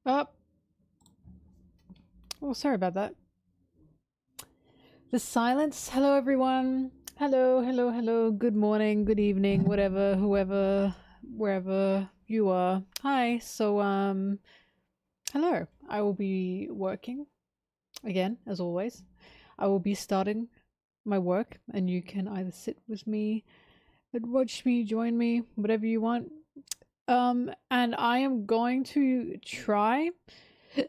Oh, oh, sorry about that. The silence. Hello, everyone. Hello, hello, hello. Good morning, good evening, whatever, whoever, wherever you are. Hi. So, hello. I will be working again, as always. I will be starting my work, and you can either sit with me and watch me, join me, whatever you want. And I am going to try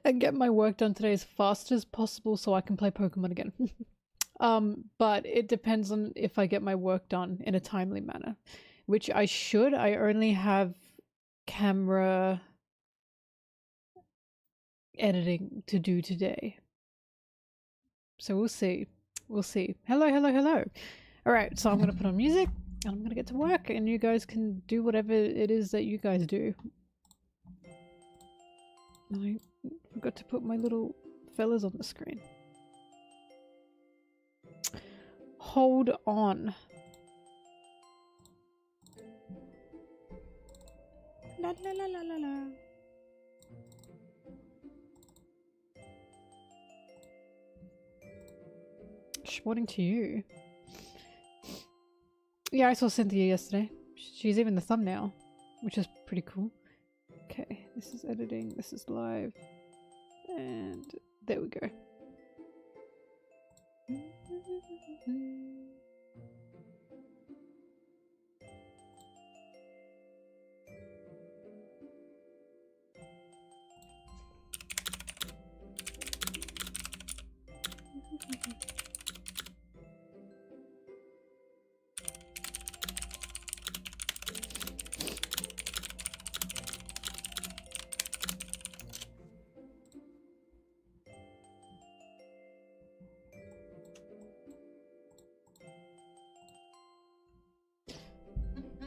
and get my work done today as fast as possible so I can play Pokemon again. But it depends on if I get my work done in a timely manner, which I should. I only have camera editing to do today. So we'll see. We'll see. Hello, hello, hello. Alright, so I'm gonna put on music and I'm gonna get to work and you guys can do whatever it is that you guys do. I forgot to put my little fellas on the screen. Hold on. La la la la la la. Sporting to you. Yeah, I saw Cynthia yesterday. She's even the thumbnail, which is pretty cool. Okay, this is editing, this is live, and there we go.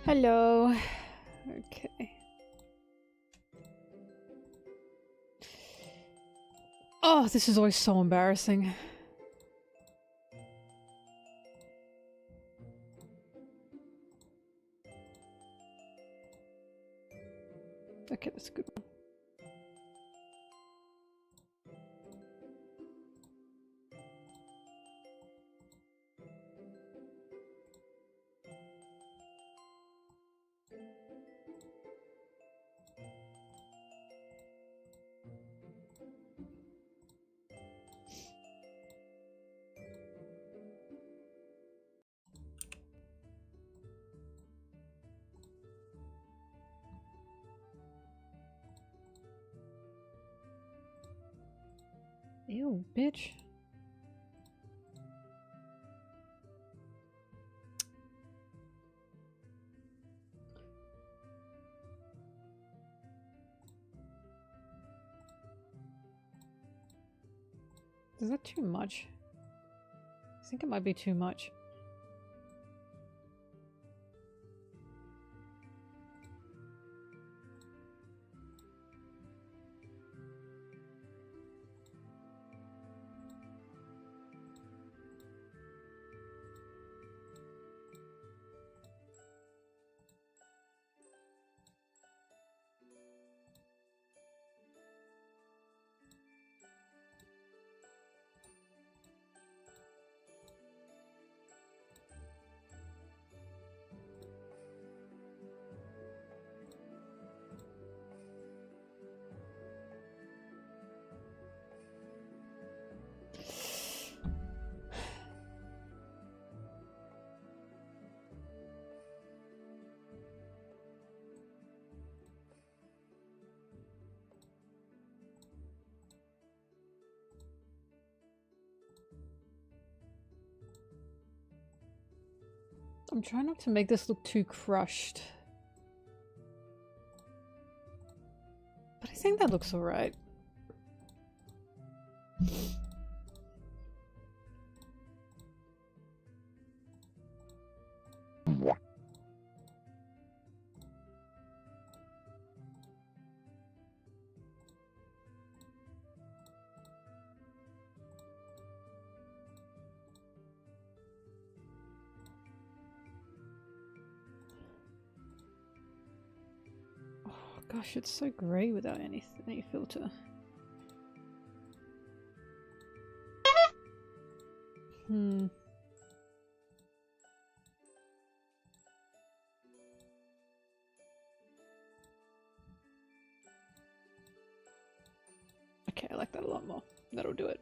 Hello. Okay. Oh, this is always so embarrassing. Okay, that's a good one. Ew, bitch. Is that too much? I think it might be too much. I'm trying not to make this look too crushed. But I think that looks alright. Gosh, it's so grey without any filter. Okay, I like that a lot more. That'll do it.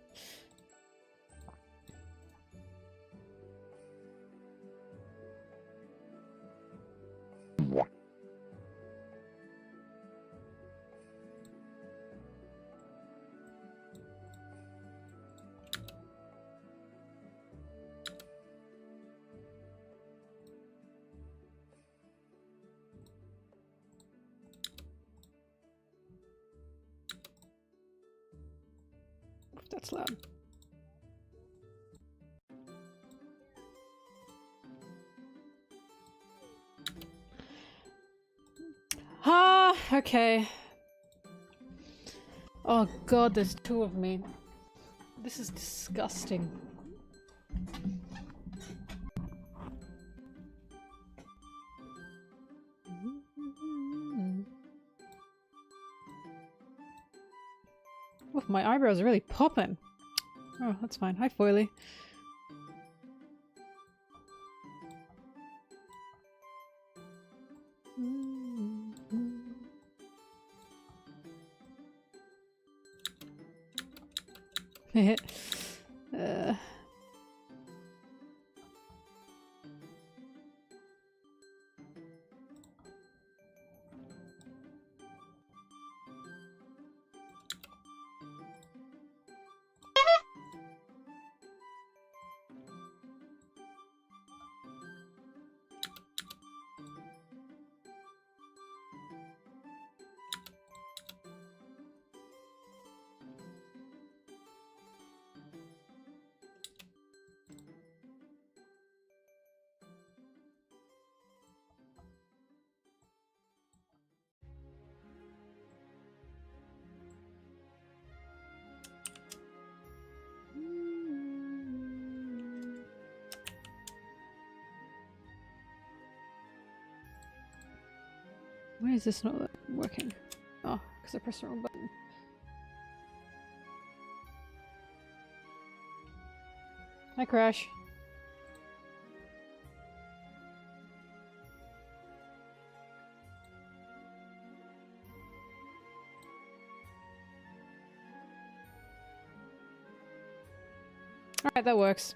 That's loud. Ah, okay. Oh god, there's two of me. This is disgusting. Oh, my eyebrows are really popping. Oh, that's fine. Hi, Foily. Why is this not working? Oh, because I pressed the wrong button. Hi, Crash. Alright, that works.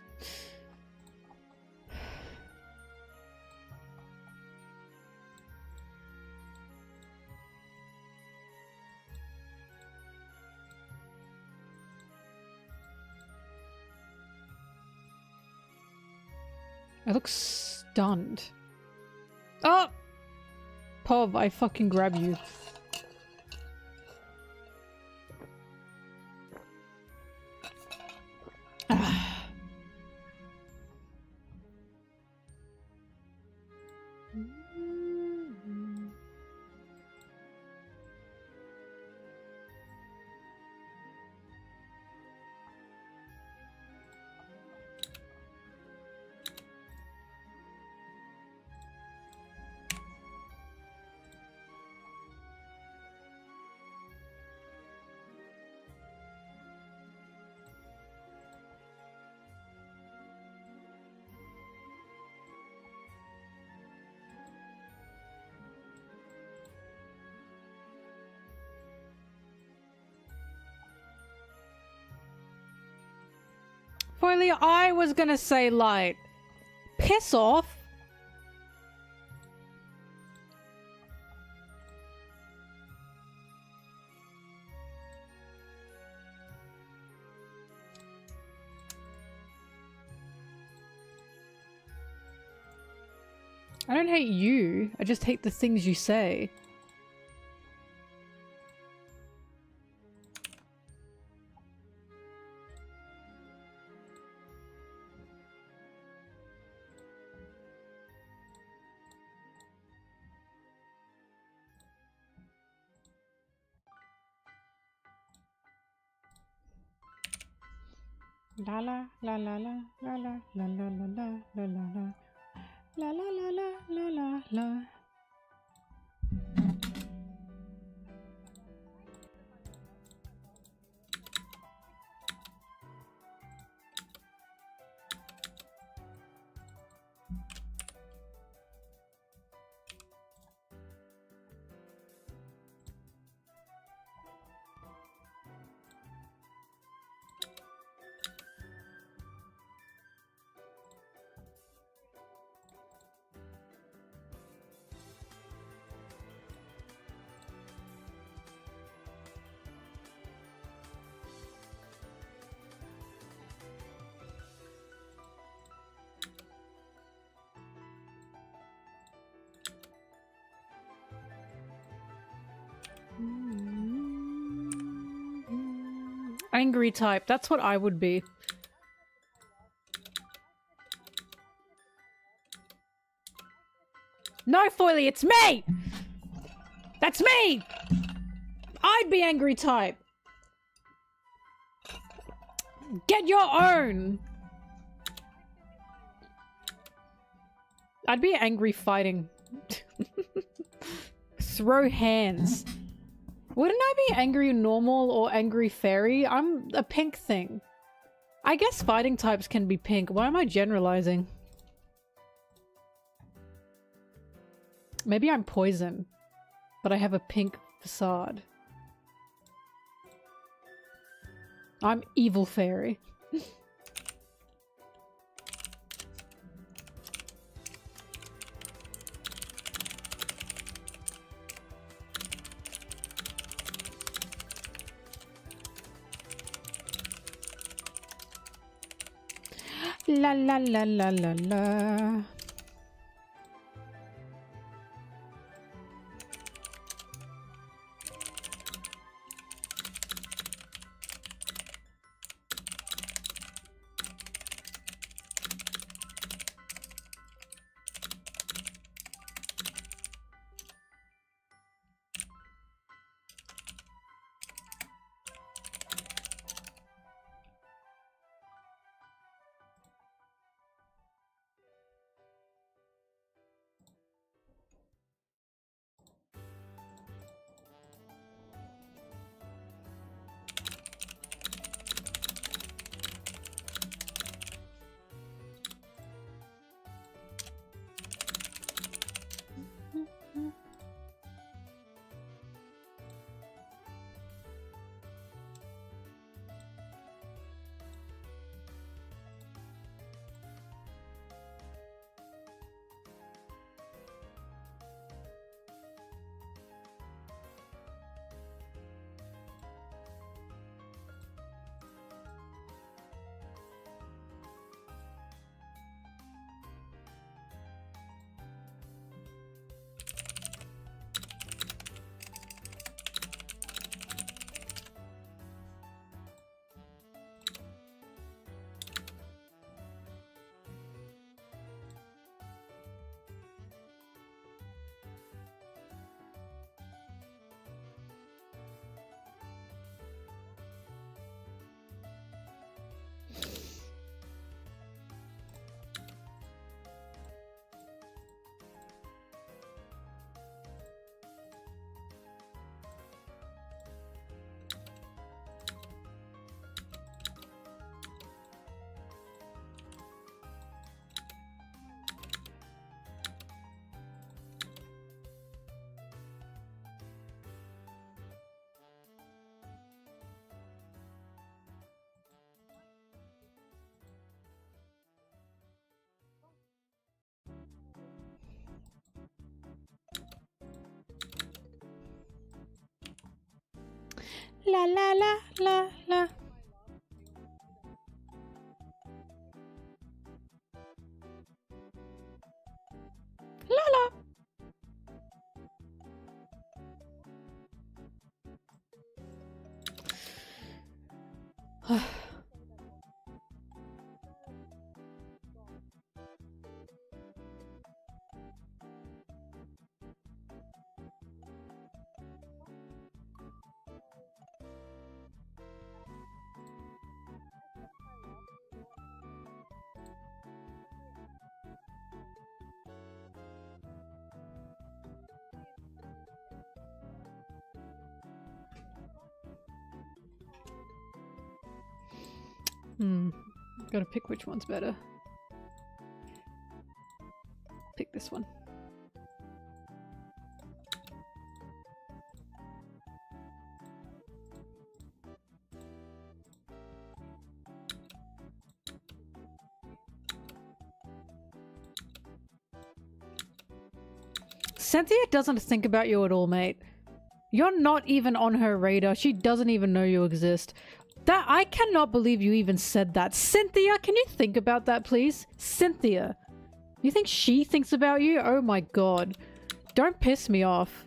I look stunned. Oh! Pov, I fucking grab you. Foily, I was gonna say light. Piss off. I don't hate you, I just hate the things you say. La la la la la la la la la la la la la la la la la la la la. Angry type. That's what I would be. No, Foily, it's me! That's me! I'd be angry type. Get your own! I'd be angry fighting. Throw hands. Wouldn't I be angry normal or angry fairy? I'm a pink thing. I guess fighting types can be pink. Why am I generalizing? Maybe I'm poison, but I have a pink facade. I'm evil fairy. La la la la la la. La la la la la. La la. Gotta pick which one's better. Pick this one. Cynthia doesn't think about you at all, mate. You're not even on her radar. She doesn't even know you exist. That I cannot believe you even said that. Cynthia, can you think about that, please? Cynthia. You think she thinks about you? Oh my god. Don't piss me off.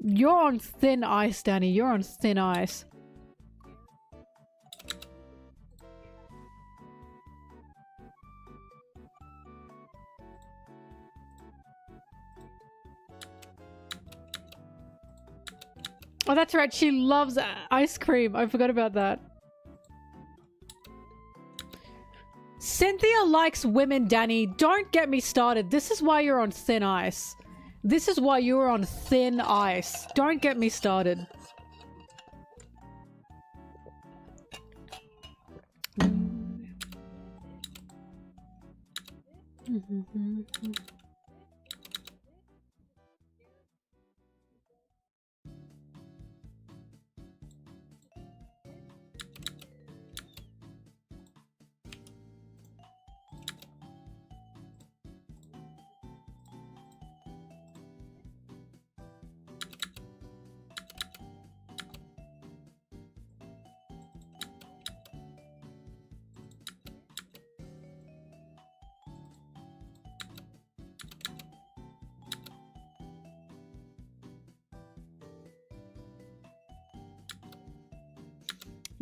You're on thin ice, Danny. You're on thin ice. Oh, that's right. She loves ice cream. I forgot about that. Cynthia likes women, Danny. Don't get me started. This is why you're on thin ice. This is why you're on thin ice. Don't get me started.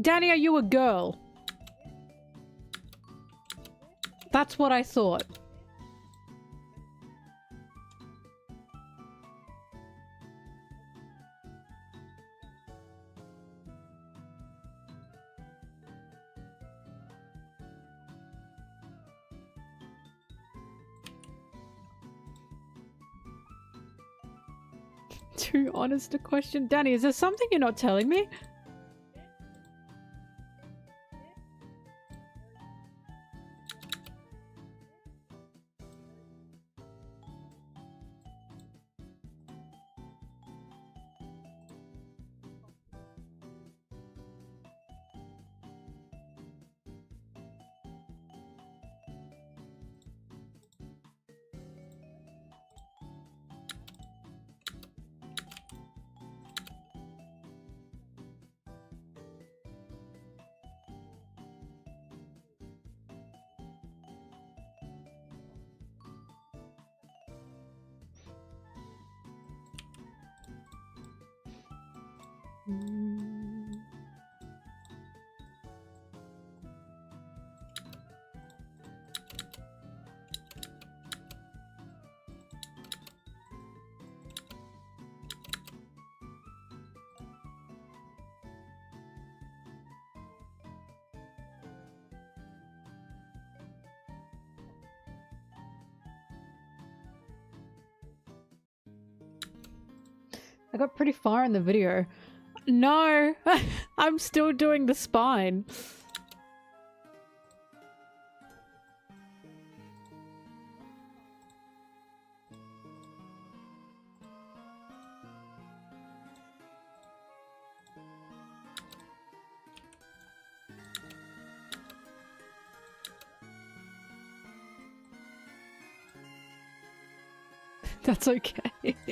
Danny, are you a girl? That's what I thought. Too honest a question. Danny, is there something you're not telling me? I got pretty far in the video. No, I'm still doing the spine. That's okay.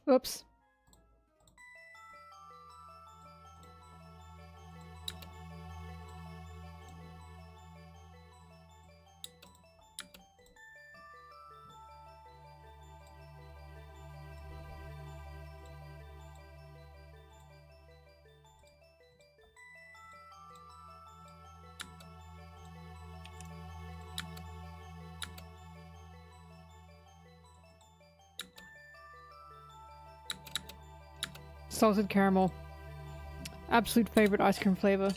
Oops. Salted caramel. Absolute favorite ice cream flavor.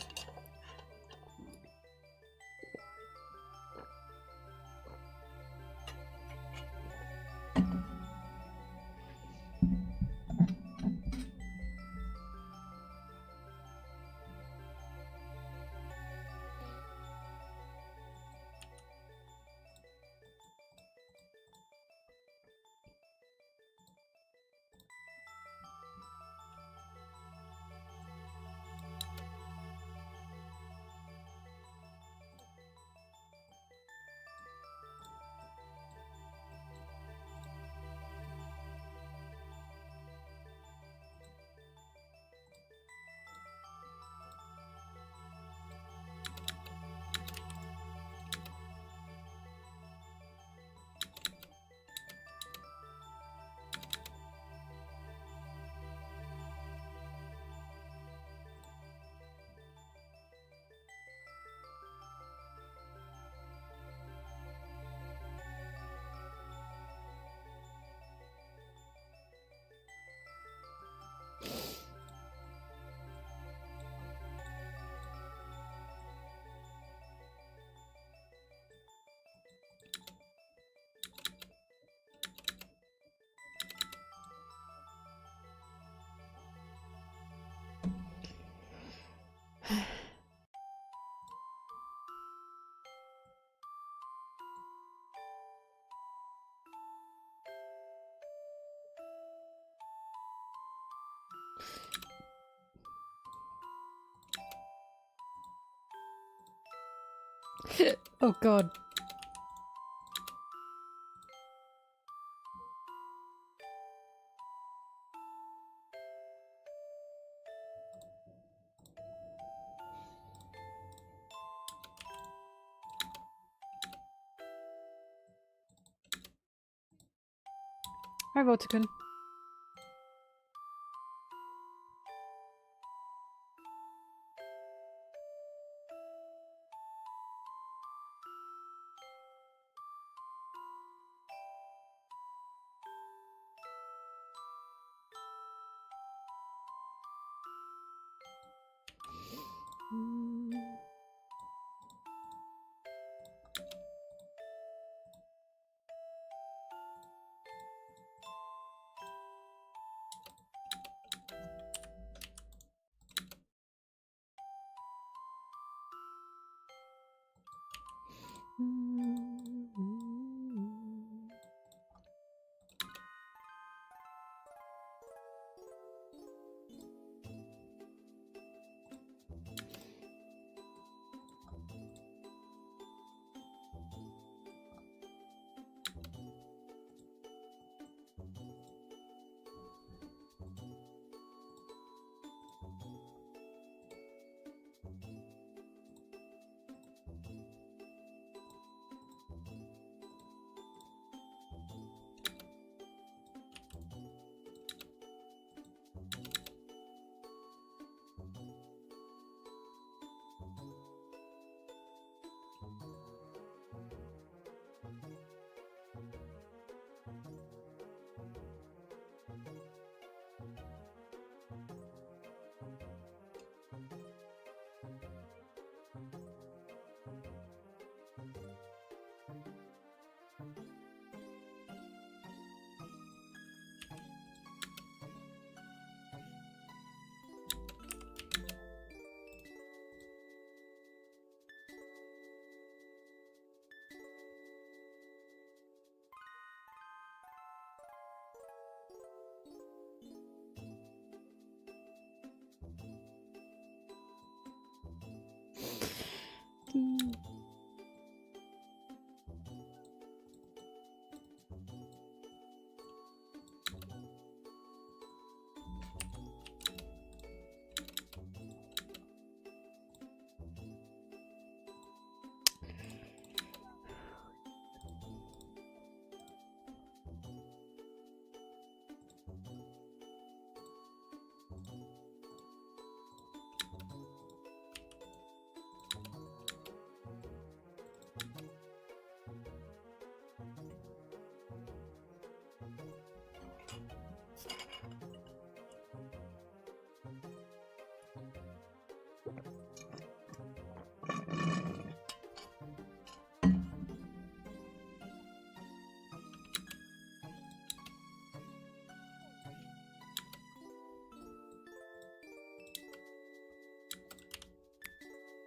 Oh god. Hi, Votikun.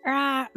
Ah.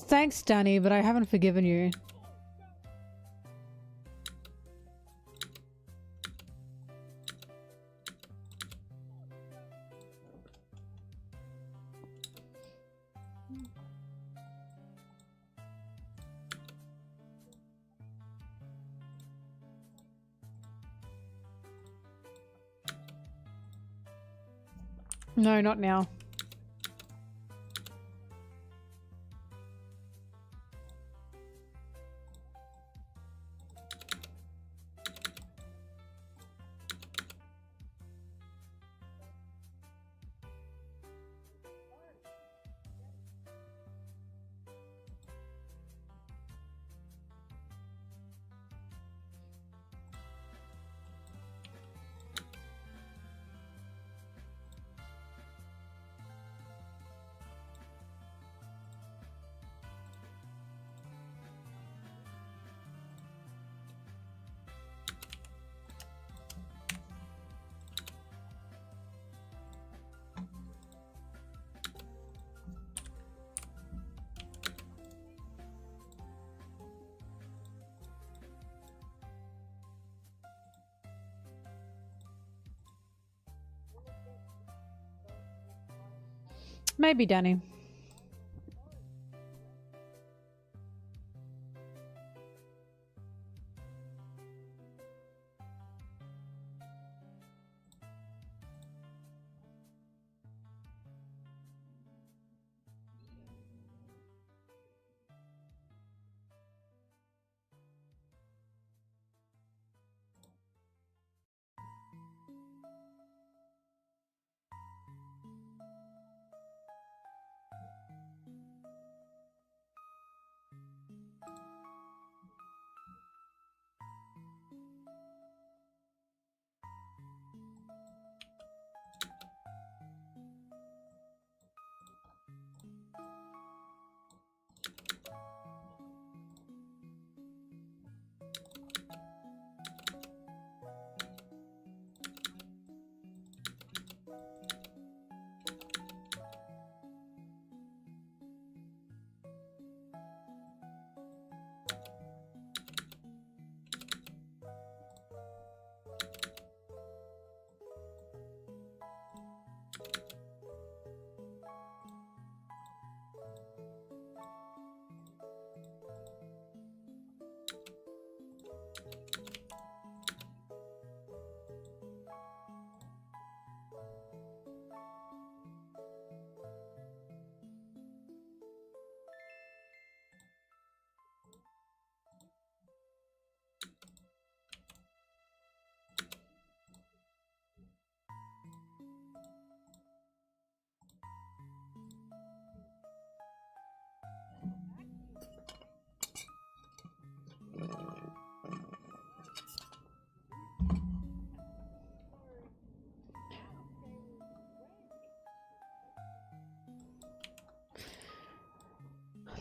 Thanks, Danny, but I haven't forgiven you. No, not now. Maybe, Danny.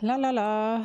La la la.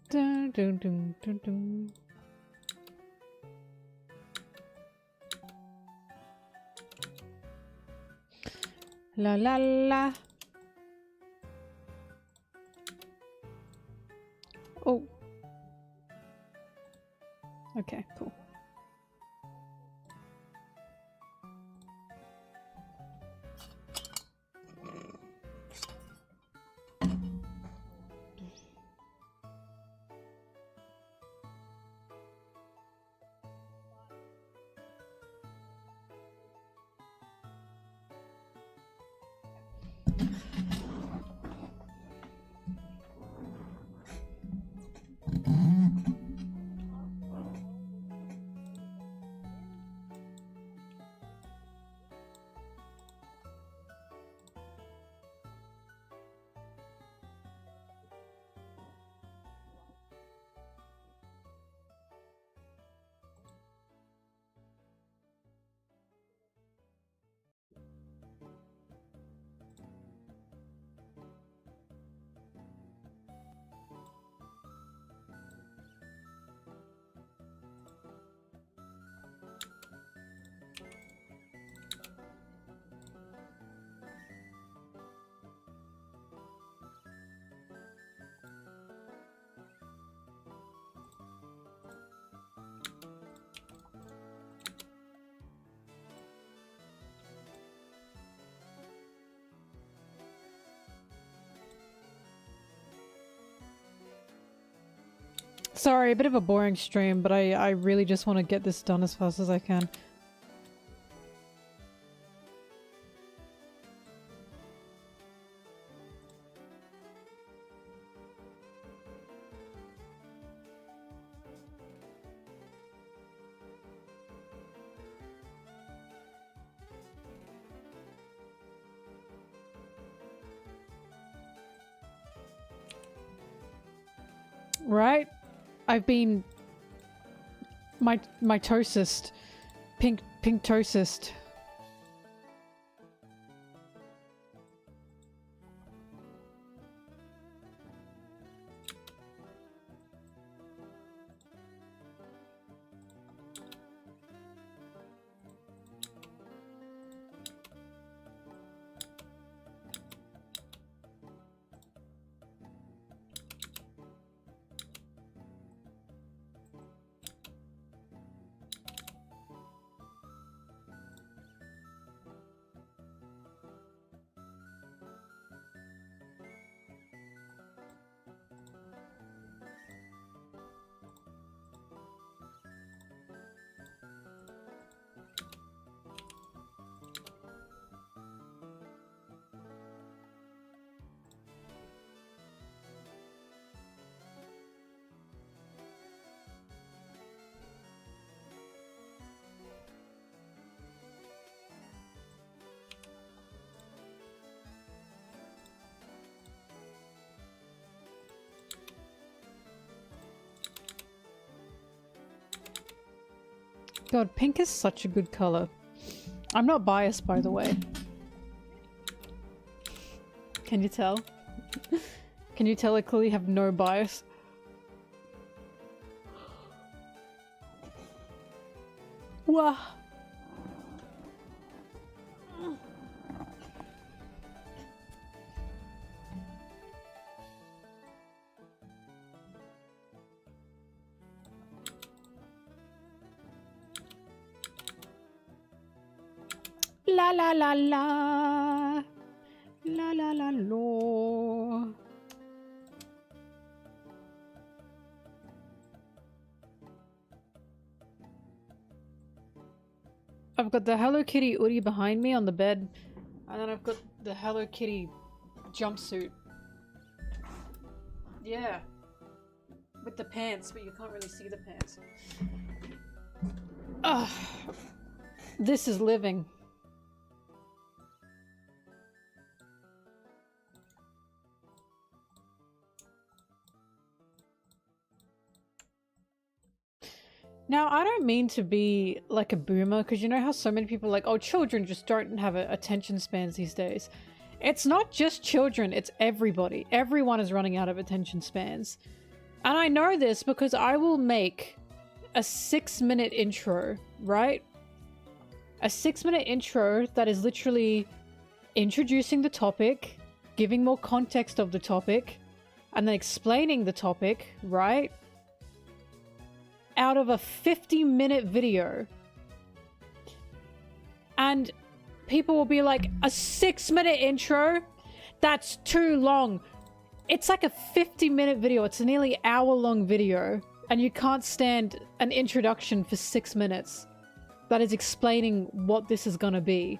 Dun, dun, dun, dun, dun. La la la. Oh. Okay, cool. Sorry, a bit of a boring stream, but I really just want to get this done as fast as I can. Right? I've been my toast, pink toast. God, pink is such a good color. I'm not biased, by the way. Can you tell? Can you tell I clearly have no bias? Wah! La la la la. La la la lo. I've got the Hello Kitty hoodie behind me on the bed, and then I've got the Hello Kitty jumpsuit. Yeah. With the pants, but you can't really see the pants. Ugh. This is living. Now, I don't mean to be like a boomer, because you know how so many people are like, oh, children just don't have attention spans these days. It's not just children, it's everybody. Everyone is running out of attention spans. And I know this because I will make a 6-minute intro, right? A 6-minute intro that is literally introducing the topic, giving more context of the topic, and then explaining the topic, right? Out of a 50-minute video. And people will be like, a 6-minute intro? That's too long. It's like a 50-minute video. It's a nearly hour-long video. And you can't stand an introduction for 6 minutes that is explaining what this is gonna be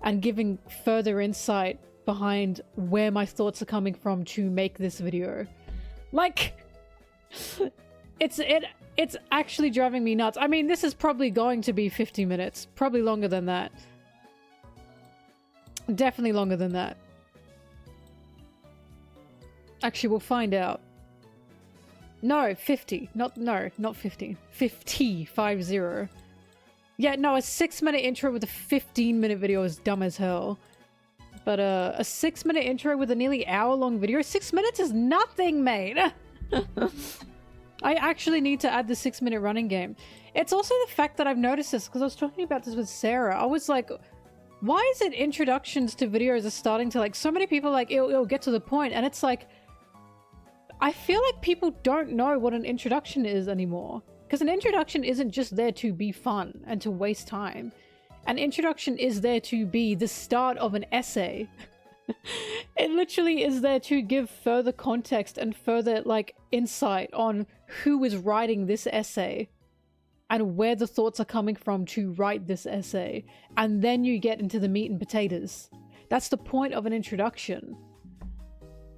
and giving further insight behind where my thoughts are coming from to make this video. Like, it's actually driving me nuts. I mean, this is probably going to be 50 minutes. Probably longer than that. Definitely longer than that. Actually, we'll find out. No, 50. Not 50. 50. 50. Yeah, no, a 6-minute intro with a 15-minute video is dumb as hell. But a 6-minute intro with a nearly hour-long video, 6 minutes is nothing, mate! I actually need to add the 6-minute running game. It's also the fact that I've noticed this, because I was talking about this with Sarah. I was like, why is it introductions to videos are starting to, like, so many people like, it'll get to the point, and it's like, I feel like people don't know what an introduction is anymore. Because an introduction isn't just there to be fun and to waste time. An introduction is there to be the start of an essay. It literally is there to give further context and further, like, insight on who is writing this essay and where the thoughts are coming from to write this essay. And then you get into the meat and potatoes. That's the point of an introduction.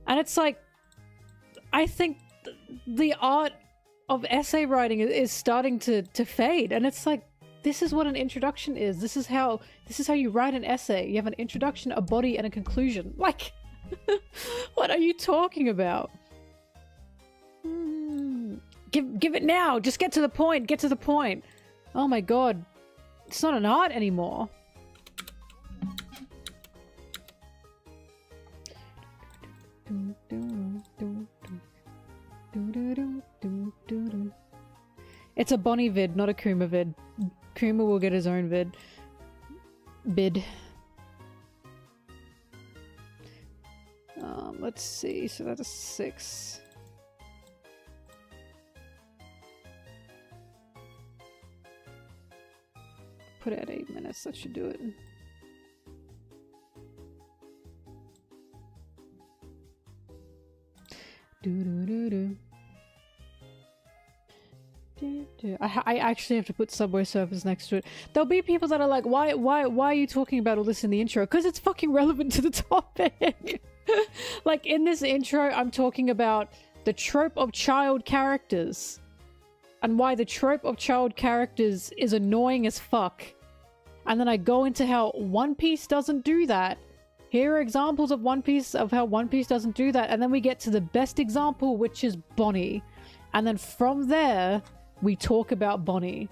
And it's like, I think the art of essay writing is starting to fade. And it's like, this is what an introduction is. This is how you write an essay. You have an introduction, a body, and a conclusion. Like, what are you talking about? Give it now. Just get to the point. Get to the point. Oh my god. It's not an art anymore. It's a Bonney vid, not a Kuma vid. Kuma will get his own bid. Let's see. So that's a 6. Put it at 8 minutes. That should do it. I actually have to put Subway Surfers next to it. There'll be people that are like, why are you talking about all this in the intro? Because it's fucking relevant to the topic. Like, in this intro, I'm talking about the trope of child characters. And why the trope of child characters is annoying as fuck. And then I go into how One Piece doesn't do that. Here are examples of One Piece, of how One Piece doesn't do that. And then we get to the best example, which is Bonney. And then from there, we talk about Bonney.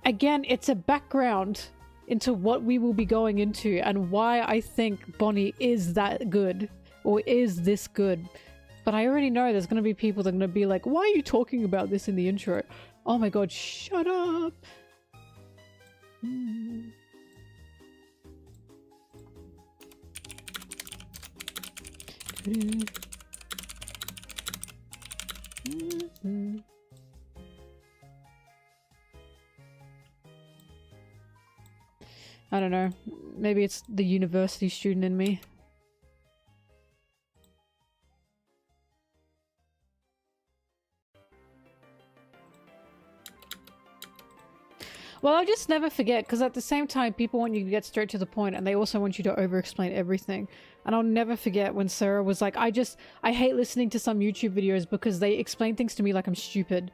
Again, it's a background into what we will be going into and why I think Bonney is that good, or is this good. But I already know there's going to be people that are going to be like, why are you talking about this in the intro? Oh my god, shut up! I don't know. Maybe it's the university student in me. Well, I'll just never forget, because at the same time, people want you to get straight to the point, and they also want you to over-explain everything. And I'll never forget when Sarah was like, I hate listening to some YouTube videos because they explain things to me like I'm stupid.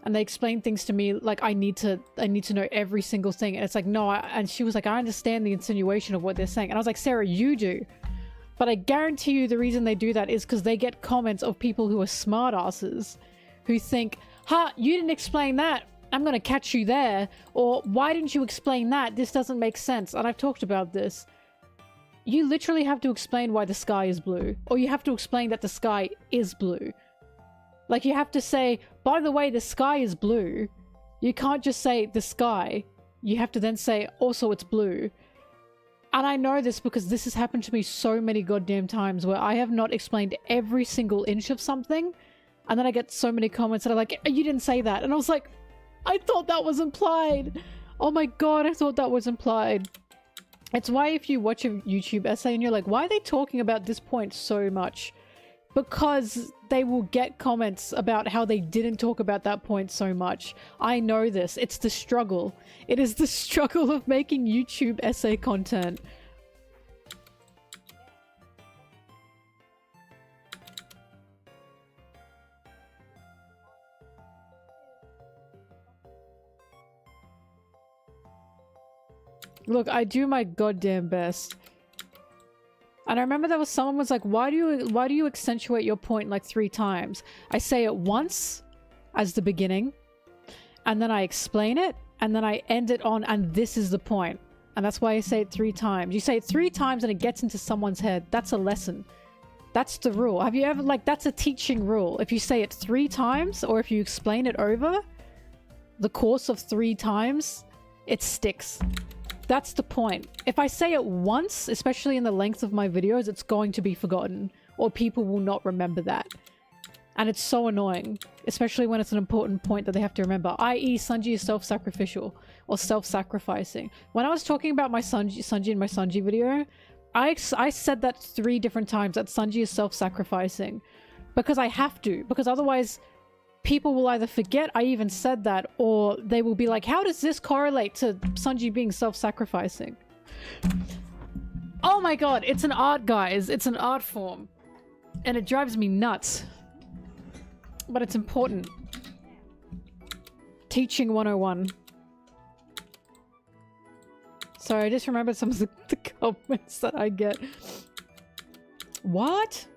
And they explain things to me like I need to know every single thing. And it's like, no, and she was like, I understand the insinuation of what they're saying. And I was like, Sarah, you do. But I guarantee you the reason they do that is because they get comments of people who are smartasses who think, ha, you didn't explain that. I'm gonna catch you there. Or why didn't you explain that? This doesn't make sense. And I've talked about this. You literally have to explain why the sky is blue. Or you have to explain that the sky is blue. Like, you have to say, by the way, the sky is blue. You can't just say the sky. You have to then say, also it's blue. And I know this because this has happened to me so many goddamn times where I have not explained every single inch of something. And then I get so many comments that are like, you didn't say that. And I was like, I thought that was implied. Oh my god, I thought that was implied. It's why if you watch a YouTube essay and you're like, why are they talking about this point so much? Because they will get comments about how they didn't talk about that point so much. I know this. It's the struggle. It is the struggle of making YouTube essay content. Look, I do my goddamn best. And I remember there was someone was like, why do you accentuate your point like 3 times? I say it once as the beginning, and then I explain it, and then I end it on, and this is the point. And that's why I say it 3 times. You say it 3 times and it gets into someone's head. That's a lesson. That's the rule. Have you ever, like, that's a teaching rule. If you say it 3 times, or if you explain it over the course of 3 times, it sticks. That's the point. If I say it once, especially in the length of my videos, it's going to be forgotten, or people will not remember that. And it's so annoying, especially when it's an important point that they have to remember, i.e. Sanji is self-sacrificial, or self-sacrificing. When I was talking about my Sanji and my Sanji video, I said that 3 different times, that Sanji is self-sacrificing. Because I have to, because otherwise people will either forget I even said that, or they will be like, how does this correlate to Sanji being self-sacrificing? Oh my god, it's an art, guys. It's an art form. And it drives me nuts. But it's important. Teaching 101. Sorry, I just remembered some of the comments that I get. What?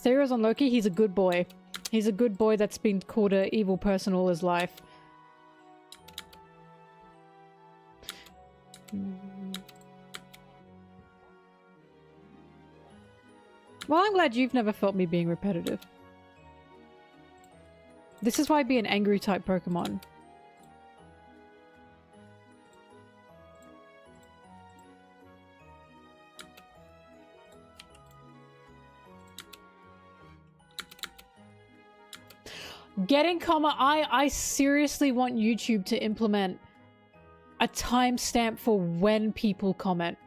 Theo's on Loki, he's a good boy. He's a good boy that's been called an evil person all his life. Well, I'm glad you've never felt me being repetitive. This is why I'd be an angry type Pokemon. Getting comma, I seriously want YouTube to implement a timestamp for when people comment.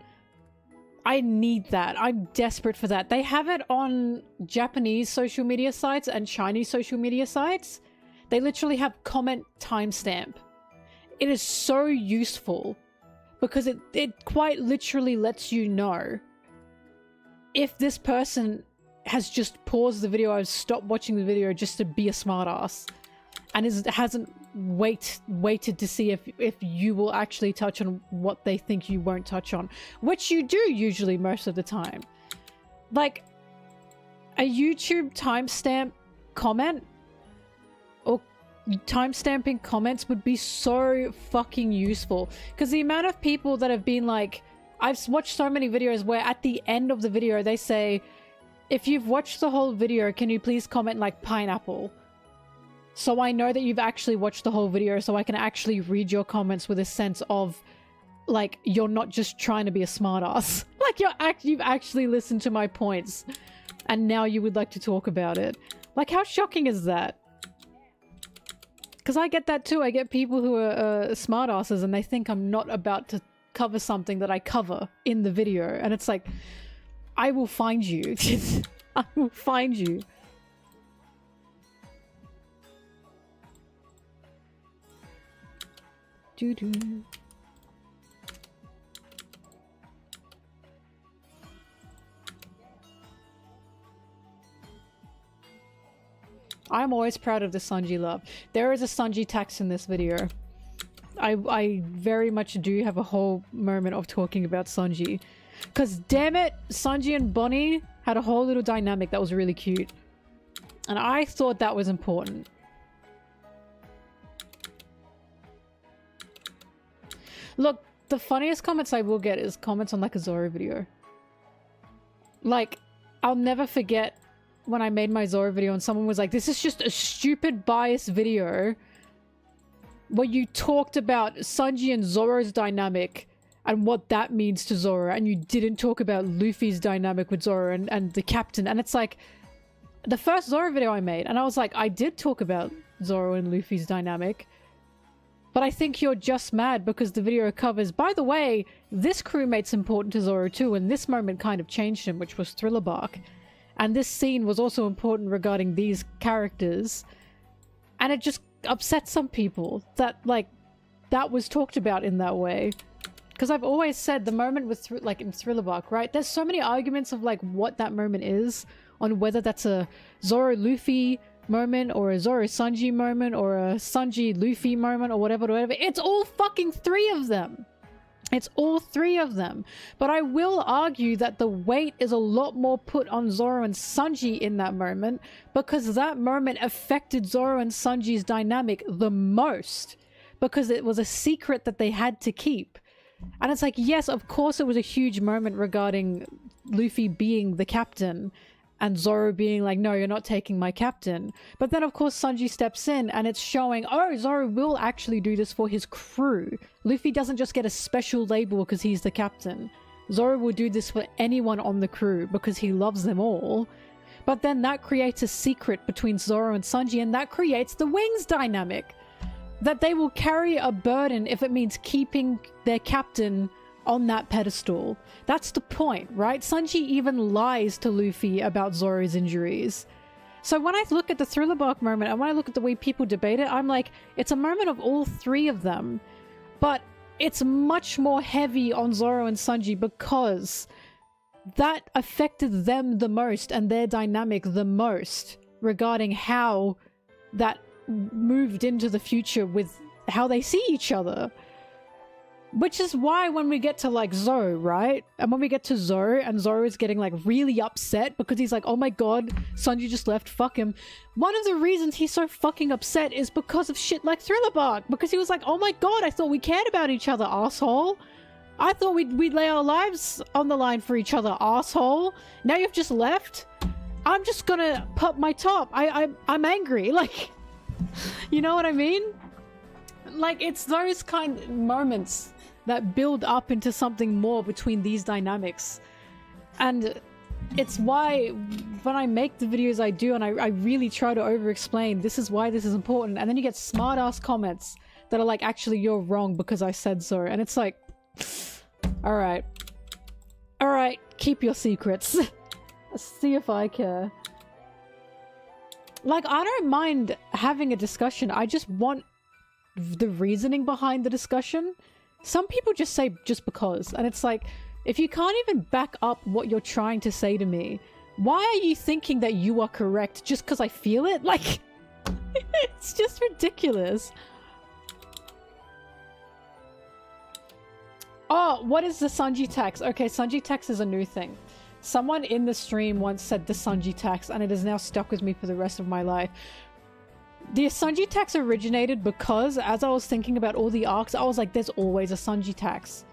I need that. I'm desperate for that. They have it on Japanese social media sites and Chinese social media sites. They literally have comment timestamp. It is so useful because it quite literally lets you know if this person has just paused the video, I've stopped watching the video just to be a smartass, and hasn't waited to see if you will actually touch on what they think you won't touch on, which you do usually most of the time. Like, a YouTube timestamp comment or timestamping comments would be so fucking useful, because the amount of people that have been like, I've watched so many videos where at the end of the video they say, if you've watched the whole video, can you please comment like pineapple? So I know that you've actually watched the whole video, so I can actually read your comments with a sense of, like, you're not just trying to be a smartass. Like, you've actually listened to my points, and now you would like to talk about it. Like, how shocking is that? Because I get that too. I get people who are smartasses, and they think I'm not about to cover something that I cover in the video, and it's like, I will find you. I will find you. Doo-doo. I'm always proud of the Sanji love. There is a Sanji tax in this video. I very much do have a whole moment of talking about Sanji. Because damn it, Sanji and Bonney had a whole little dynamic that was really cute. And I thought that was important. Look, the funniest comments I will get is comments on like a Zoro video. Like, I'll never forget when I made my Zoro video and someone was like, this is just a stupid biased video where you talked about Sanji and Zoro's dynamic and what that means to Zoro, and you didn't talk about Luffy's dynamic with Zoro and the captain. And it's like, the first Zoro video I made, and I was like, I did talk about Zoro and Luffy's dynamic, but I think you're just mad because the video covers, by the way, this crewmate's important to Zoro too, and this moment kind of changed him, which was Thriller Bark. And this scene was also important regarding these characters. And it just upset some people that, like, that was talked about in that way. Because I've always said the moment with, like, in Thriller Bark, right? There's so many arguments of, like, what that moment is. On whether that's a Zoro-Luffy moment, or a Zoro-Sanji moment, or a Sanji-Luffy moment, or whatever. It's all fucking three of them. It's all three of them. But I will argue that the weight is a lot more put on Zoro and Sanji in that moment, because that moment affected Zoro and Sanji's dynamic the most, because it was a secret that they had to keep. And it's like, yes, of course it was a huge moment regarding Luffy being the captain and Zoro being like, no, you're not taking my captain. But then, of course, Sanji steps in and it's showing, oh, Zoro will actually do this for his crew. Luffy doesn't just get a special label because he's the captain. Zoro will do this for anyone on the crew because he loves them all. But then that creates a secret between Zoro and Sanji, and that creates the wings dynamic. That they will carry a burden if it means keeping their captain on that pedestal. That's the point, right? Sanji even lies to Luffy about Zoro's injuries. So when I look at the Thriller Bark moment and when I look at the way people debate it, I'm like, it's a moment of all three of them, but it's much more heavy on Zoro and Sanji because that affected them the most and their dynamic the most regarding how that moved into the future with how they see each other. Which is why when we get to like Zoro, right? And when we get to Zoro and Zoro is getting like really upset because he's like, oh my god, Sanji just left, fuck him. One of the reasons he's so fucking upset is because of shit like Thriller Bark. Because he was like, oh my god, I thought we cared about each other, asshole. I thought we'd lay our lives on the line for each other, asshole. Now you've just left? I'm just gonna pop my top. I'm angry. Like, you know what I mean? Like, it's those kind of moments that build up into something more between these dynamics. And it's why when I make the videos I do and I really try to over-explain, this is why this is important, and then you get smart-ass comments that are like, actually you're wrong because I said so. And it's like, alright, keep your secrets. See if I care. Like, I don't mind having a discussion, I just want the reasoning behind the discussion. Some people just say just because, and it's like, if you can't even back up what you're trying to say to me, why are you thinking that you are correct just because I feel it? Like, it's just ridiculous. Oh, what is the Sanji tax? Okay, Sanji tax is a new thing. Someone in the stream once said the Sanji tax, and it has now stuck with me for the rest of my life. The Sanji tax originated because, as I was thinking about all the arcs, I was like, there's always a Sanji tax.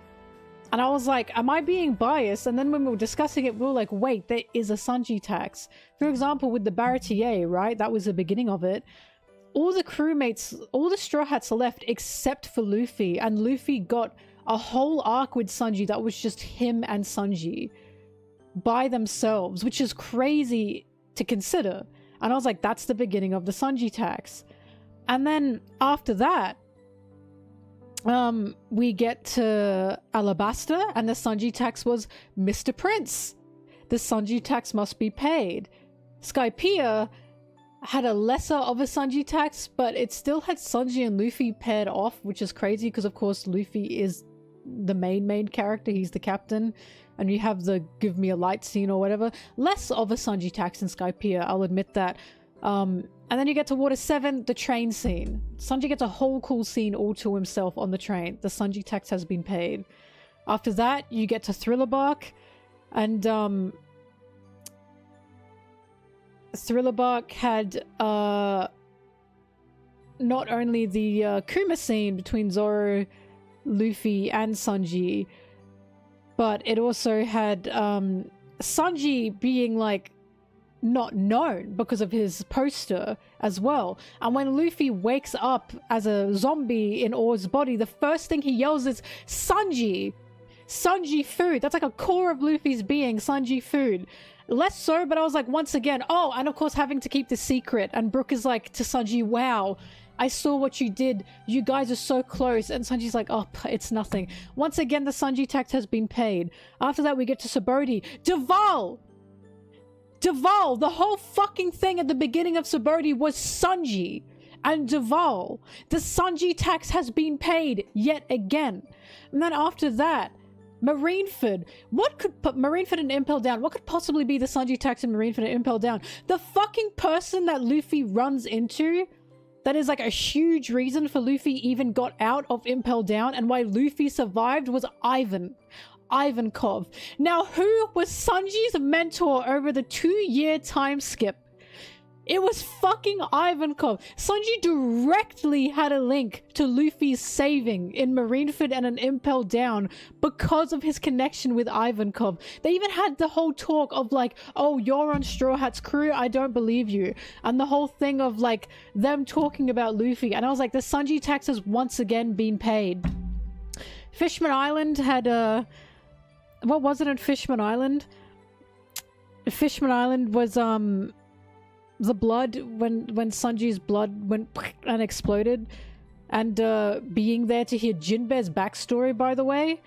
And I was like, am I being biased? And then when we were discussing it, we were like, wait, there is a Sanji tax. For example, with the Baratier, right? That was the beginning of it. All the crewmates, all the Straw Hats left except for Luffy. And Luffy got a whole arc with Sanji that was just him and Sanji by themselves, which is crazy to consider. And I was like, that's the beginning of the Sanji tax. And then after that, we get to Alabasta, and the Sanji tax was Mr. Prince. the Sanji tax must be paid. Skypiea had a lesser of a Sanji tax, but it still had Sanji and Luffy paired off, which is crazy because of course Luffy is the main character, he's the captain, and you have the give me a light scene or whatever. Less of a Sanji tax in Skypiea, I'll admit that. And then you get to Water 7, the train scene. Sanji gets a whole cool scene all to himself on the train. The Sanji tax has been paid. After that, you get to Thriller Bark, and Thriller Bark had not only the Kuma scene between Zoro, Luffy, and Sanji, but it also had Sanji being like not known because of his poster as well. And when Luffy wakes up as a zombie in Or's body, the first thing he yells is Sanji! Sanji food! That's like a core of Luffy's being, Sanji food. Less so, but I was like, once again, oh, and of course having to keep the secret. And Brook is like to Sanji, wow, I saw what you did. You guys are so close. And Sanji's like, oh, it's nothing. Once again, the Sanji tax has been paid. After that, we get to Sabaody. Duval! Duval! The whole fucking thing at the beginning of Sabaody was Sanji and Duval. The Sanji tax has been paid yet again. And then after that, Marineford. What could put Marineford and Impel Down? What could possibly be the Sanji tax in Marineford and Impel Down? The fucking person that Luffy runs into, that is like a huge reason for Luffy even got out of Impel Down and why Luffy survived, was Ivankov. Now, who was Sanji's mentor over the 2-year time skip? It was fucking Ivankov. Sanji directly had a link to Luffy's saving in Marineford and an Impel Down because of his connection with Ivankov. They even had the whole talk of like, oh, you're on Straw Hat's crew, I don't believe you. And the whole thing of like them talking about Luffy. And I was like, the Sanji tax has once again been paid. Fishman Island had what was it in Fishman Island? Fishman Island was the blood, when Sanji's blood went and exploded, and being there to hear Jinbe's backstory, by the way.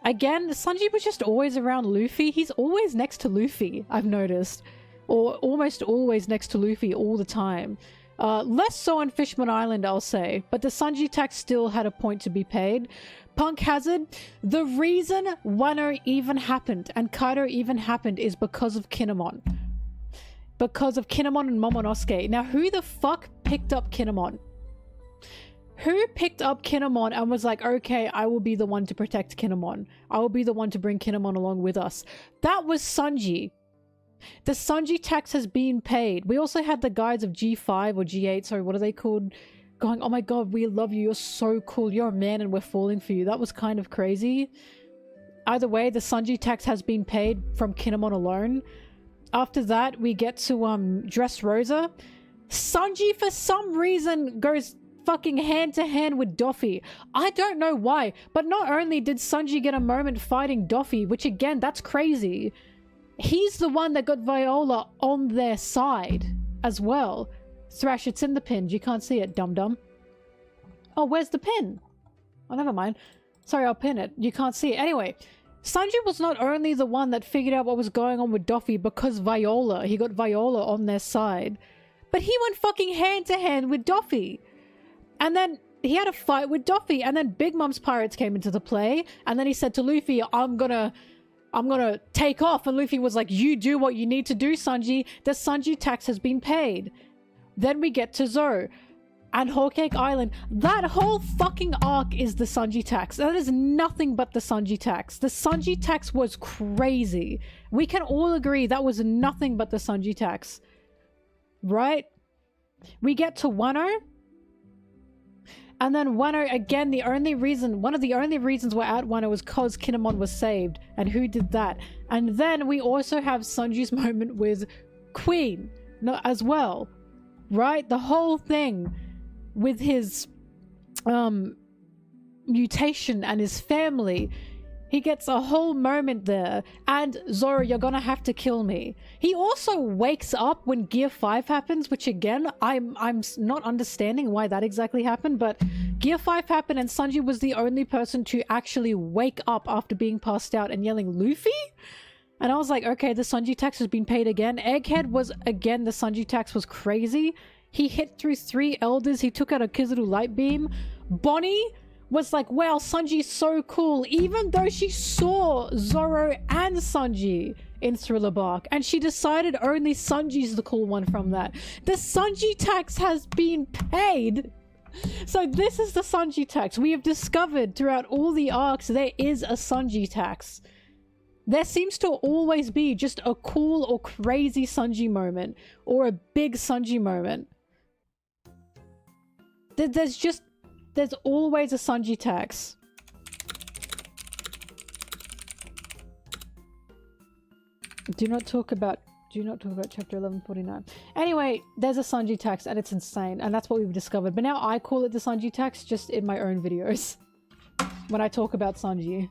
Again, Sanji was just always around Luffy. He's always next to Luffy, I've noticed. Or almost always next to Luffy all the time. Less so on Fishman Island, I'll say. But the Sanji tax still had a point to be paid. Punk Hazard, the reason Wano even happened and Kaido even happened is because of Kinemon. Because of Kinemon and Momonosuke. Now, who the fuck picked up Kinemon? Who picked up Kinemon and was like, okay, I will be the one to protect Kinemon. I will be the one to bring Kinemon along with us. That was Sanji. The Sanji tax has been paid. We also had the guides of G5 or G8, sorry, what are they called? Going, oh my god, we love you, you're so cool, you're a man and we're falling for you. That was kind of crazy. Either way, the Sanji tax has been paid from Kinemon alone. After that, we get to Dressrosa. Sanji, for some reason, goes fucking hand to hand with Doffy. I don't know why, but not only did Sanji get a moment fighting Doffy, which again, that's crazy. He's the one that got Viola on their side as well. Thrash, it's in the pin. You can't see it, dum-dum. Oh, where's the pin? Oh, never mind. Sorry, I'll pin it. You can't see it. Anyway, Sanji was not only the one that figured out what was going on with Doffy because Viola, he got Viola on their side, but he went fucking hand to hand with Doffy. And then he had a fight with Doffy, and then Big Mom's Pirates came into the play, and then he said to Luffy, I'm gonna take off. And Luffy was like, you do what you need to do, Sanji. The Sanji tax has been paid. Then we get to Zoro and Whole Cake Island. That whole fucking arc is the Sanji tax. That is nothing but the Sanji tax. The Sanji tax was crazy. We can all agree that was nothing but the Sanji tax. Right? We get to Wano. And then Wano, again, one of the only reasons we're at Wano was because Kinemon was saved. And who did that? And then we also have Sanji's moment with Queen as well. Right? The whole thing with his mutation and his family. He gets a whole moment there. And Zoro, you're gonna have to kill me. He also wakes up when Gear 5 happens, which again, I'm not understanding why that exactly happened, but Gear 5 happened and Sanji was the only person to actually wake up after being passed out and yelling, Luffy? And I was like, okay, the Sanji tax has been paid again. Egghead was, again, the Sanji tax was crazy. He hit through 3 elders. He took out a Kizaru light beam. Bonney was like, wow, Sanji's so cool. Even though she saw Zoro and Sanji in Thriller Bark. And she decided only Sanji's the cool one from that. The Sanji tax has been paid. So this is the Sanji tax. We have discovered throughout all the arcs there is a Sanji tax. There seems to always be just a cool or crazy Sanji moment, or a big Sanji moment. There's always a Sanji tax. Do not talk about chapter 1149. Anyway, there's a Sanji tax and it's insane, and that's what we've discovered. But now I call it the Sanji tax just in my own videos when I talk about Sanji.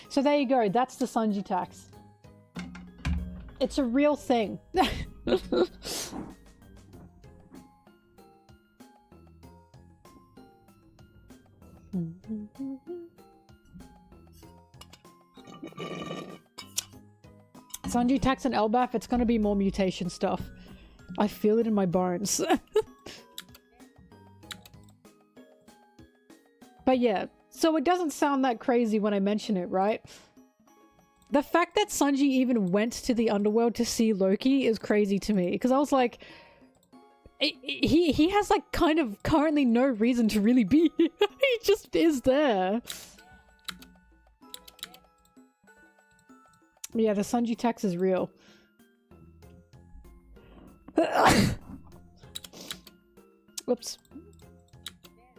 So there you go, that's the Sanji tax. It's a real thing. Sanji tax and Elbaf, it's gonna be more mutation stuff. I feel it in my bones. But yeah. So it doesn't sound that crazy when I mention it, right? The fact that Sanji even went to the underworld to see Loki is crazy to me. Because I was like... He has like kind of currently no reason to really be here. He just is there. Yeah, the Sanji tax is real. Whoops.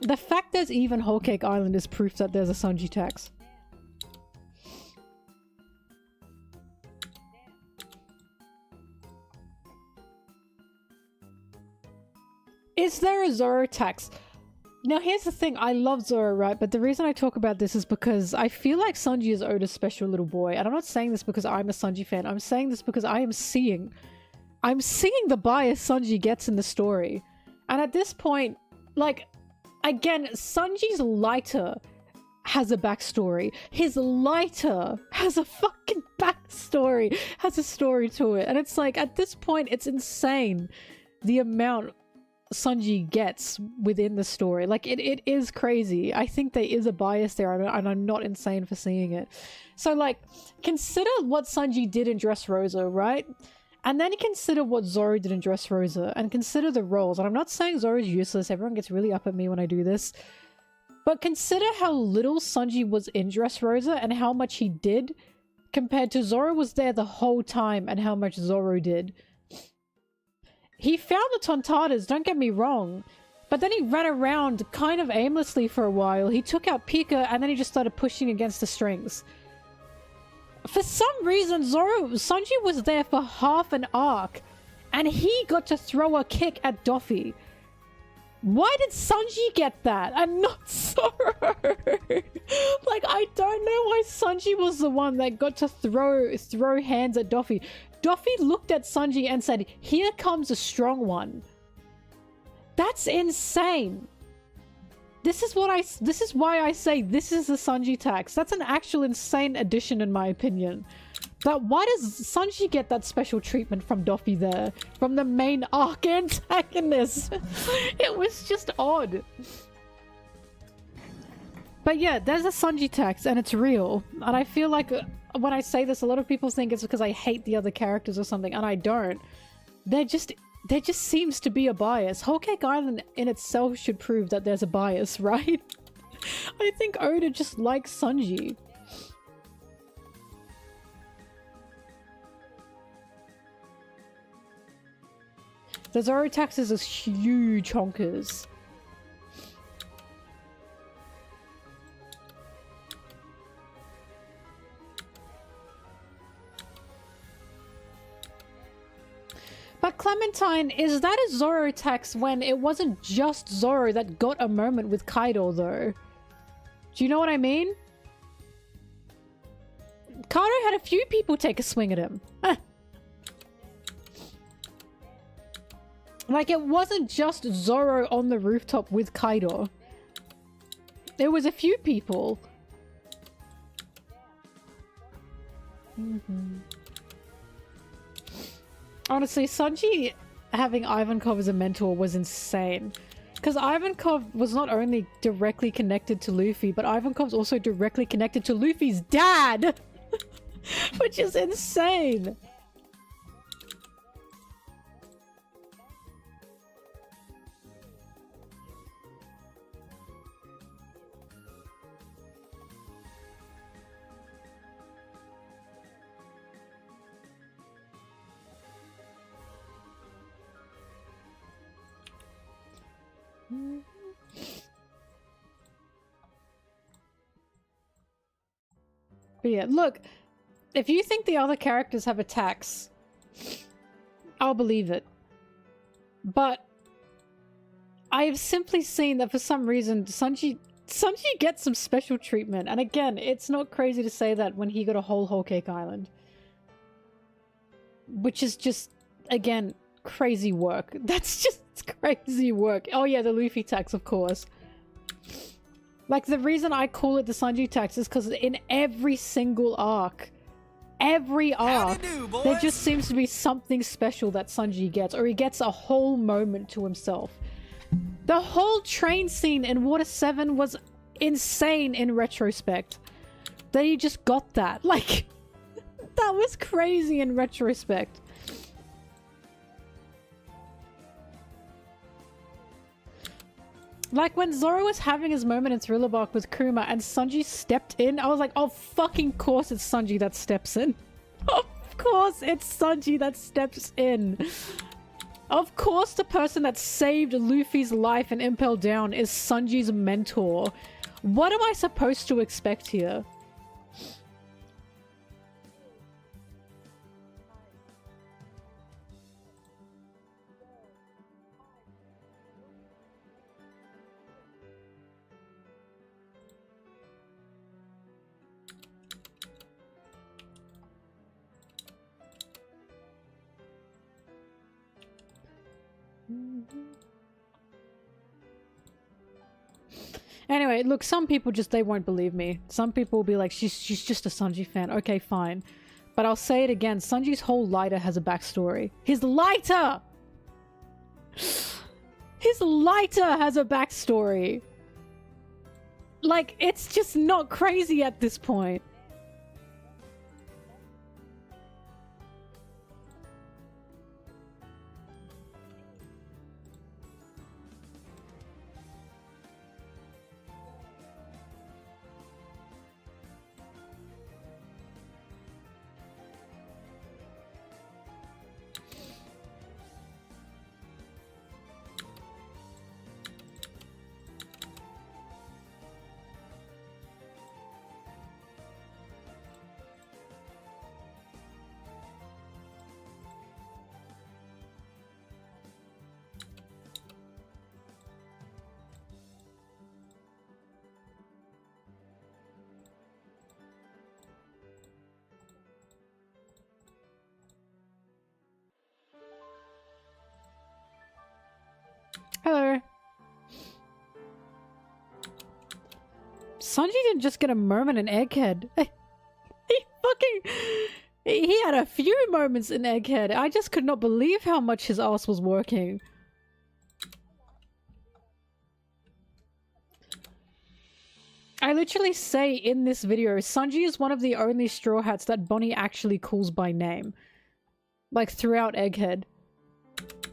The fact there's even Whole Cake Island is proof that there's a Sanji tax. Is there a Zoro tax? Now here's the thing, I love Zoro, right? But the reason I talk about this is because I feel like Sanji is Oda's special little boy. And I'm not saying this because I'm a Sanji fan. I'm saying this because I'm seeing the bias Sanji gets in the story. And at this point, like... Again, Sanji's lighter has a backstory. His lighter has a fucking backstory. Has a story to it. And it's like, at this point, it's insane the amount Sanji gets within the story. Like, it is crazy. I think there is a bias there, and I'm not insane for seeing it. So, like, consider what Sanji did in Dressrosa, right? And then consider what Zoro did in Dressrosa, and consider the roles. And I'm not saying Zoro's useless, everyone gets really up at me when I do this. But consider how little Sanji was in Dressrosa and how much he did, compared to Zoro was there the whole time and how much Zoro did. He found the Tontatas, don't get me wrong. But then he ran around kind of aimlessly for a while. He took out Pika and then he just started pushing against the strings. For some reason, Sanji was there for half an arc, and he got to throw a kick at Doffy. Why did Sanji get that and not Zoro? Like, I don't know why Sanji was the one that got to throw hands at Doffy. Doffy looked at Sanji and said, "Here comes a strong one." That's insane. This is why I say this is the Sanji tax. That's an actual insane addition in my opinion. But why does Sanji get that special treatment from Doffy there? From the main arc antagonist? It was just odd. But yeah, there's a Sanji tax and it's real. And I feel like when I say this, a lot of people think it's because I hate the other characters or something, and I don't. There just seems to be a bias. Whole Cake Island in itself should prove that there's a bias, right? I think Oda just likes Sanji. The Zoro taxes is huge honkers. But Clementine, is that a Zoro tax when it wasn't just Zoro that got a moment with Kaido, though? Do you know what I mean? Kaido had a few people take a swing at him. Like, it wasn't just Zoro on the rooftop with Kaido. There was a few people. Honestly, Sanji having Ivankov as a mentor was insane. Because Ivankov was not only directly connected to Luffy, but Ivankov's also directly connected to Luffy's dad! Which is insane! But yeah, look, if you think the other characters have attacks, I'll believe it. But I've simply seen that for some reason Sanji gets some special treatment. And again, it's not crazy to say that when he got a whole cake island. Which is just, again, crazy work. That's just crazy work. Oh yeah, the Luffy tax, of course. Like, the reason I call it the Sanji tax is because in every single arc, there just seems to be something special that Sanji gets, or he gets a whole moment to himself. The whole train scene in Water 7 was insane in retrospect. That he just got that. Like, that was crazy in retrospect. Like, when Zoro was having his moment in Thriller Bark with Kuma and Sanji stepped in, I was like, oh, fucking course it's Sanji that steps in. Of course it's Sanji that steps in. Of course the person that saved Luffy's life in Impel Down is Sanji's mentor. What am I supposed to expect here? Anyway, look, some people just, they won't believe me. Some people will be like, she's just a Sanji fan. Okay, fine. But I'll say it again, Sanji's whole lighter has a backstory. His lighter! His lighter has a backstory! Like, it's just not crazy at this point. Hello. Sanji didn't just get a moment in Egghead. He had a few moments in Egghead. I just could not believe how much his ass was working. I literally say in this video, Sanji is one of the only Straw Hats that Bonney actually calls by name. Like, throughout Egghead.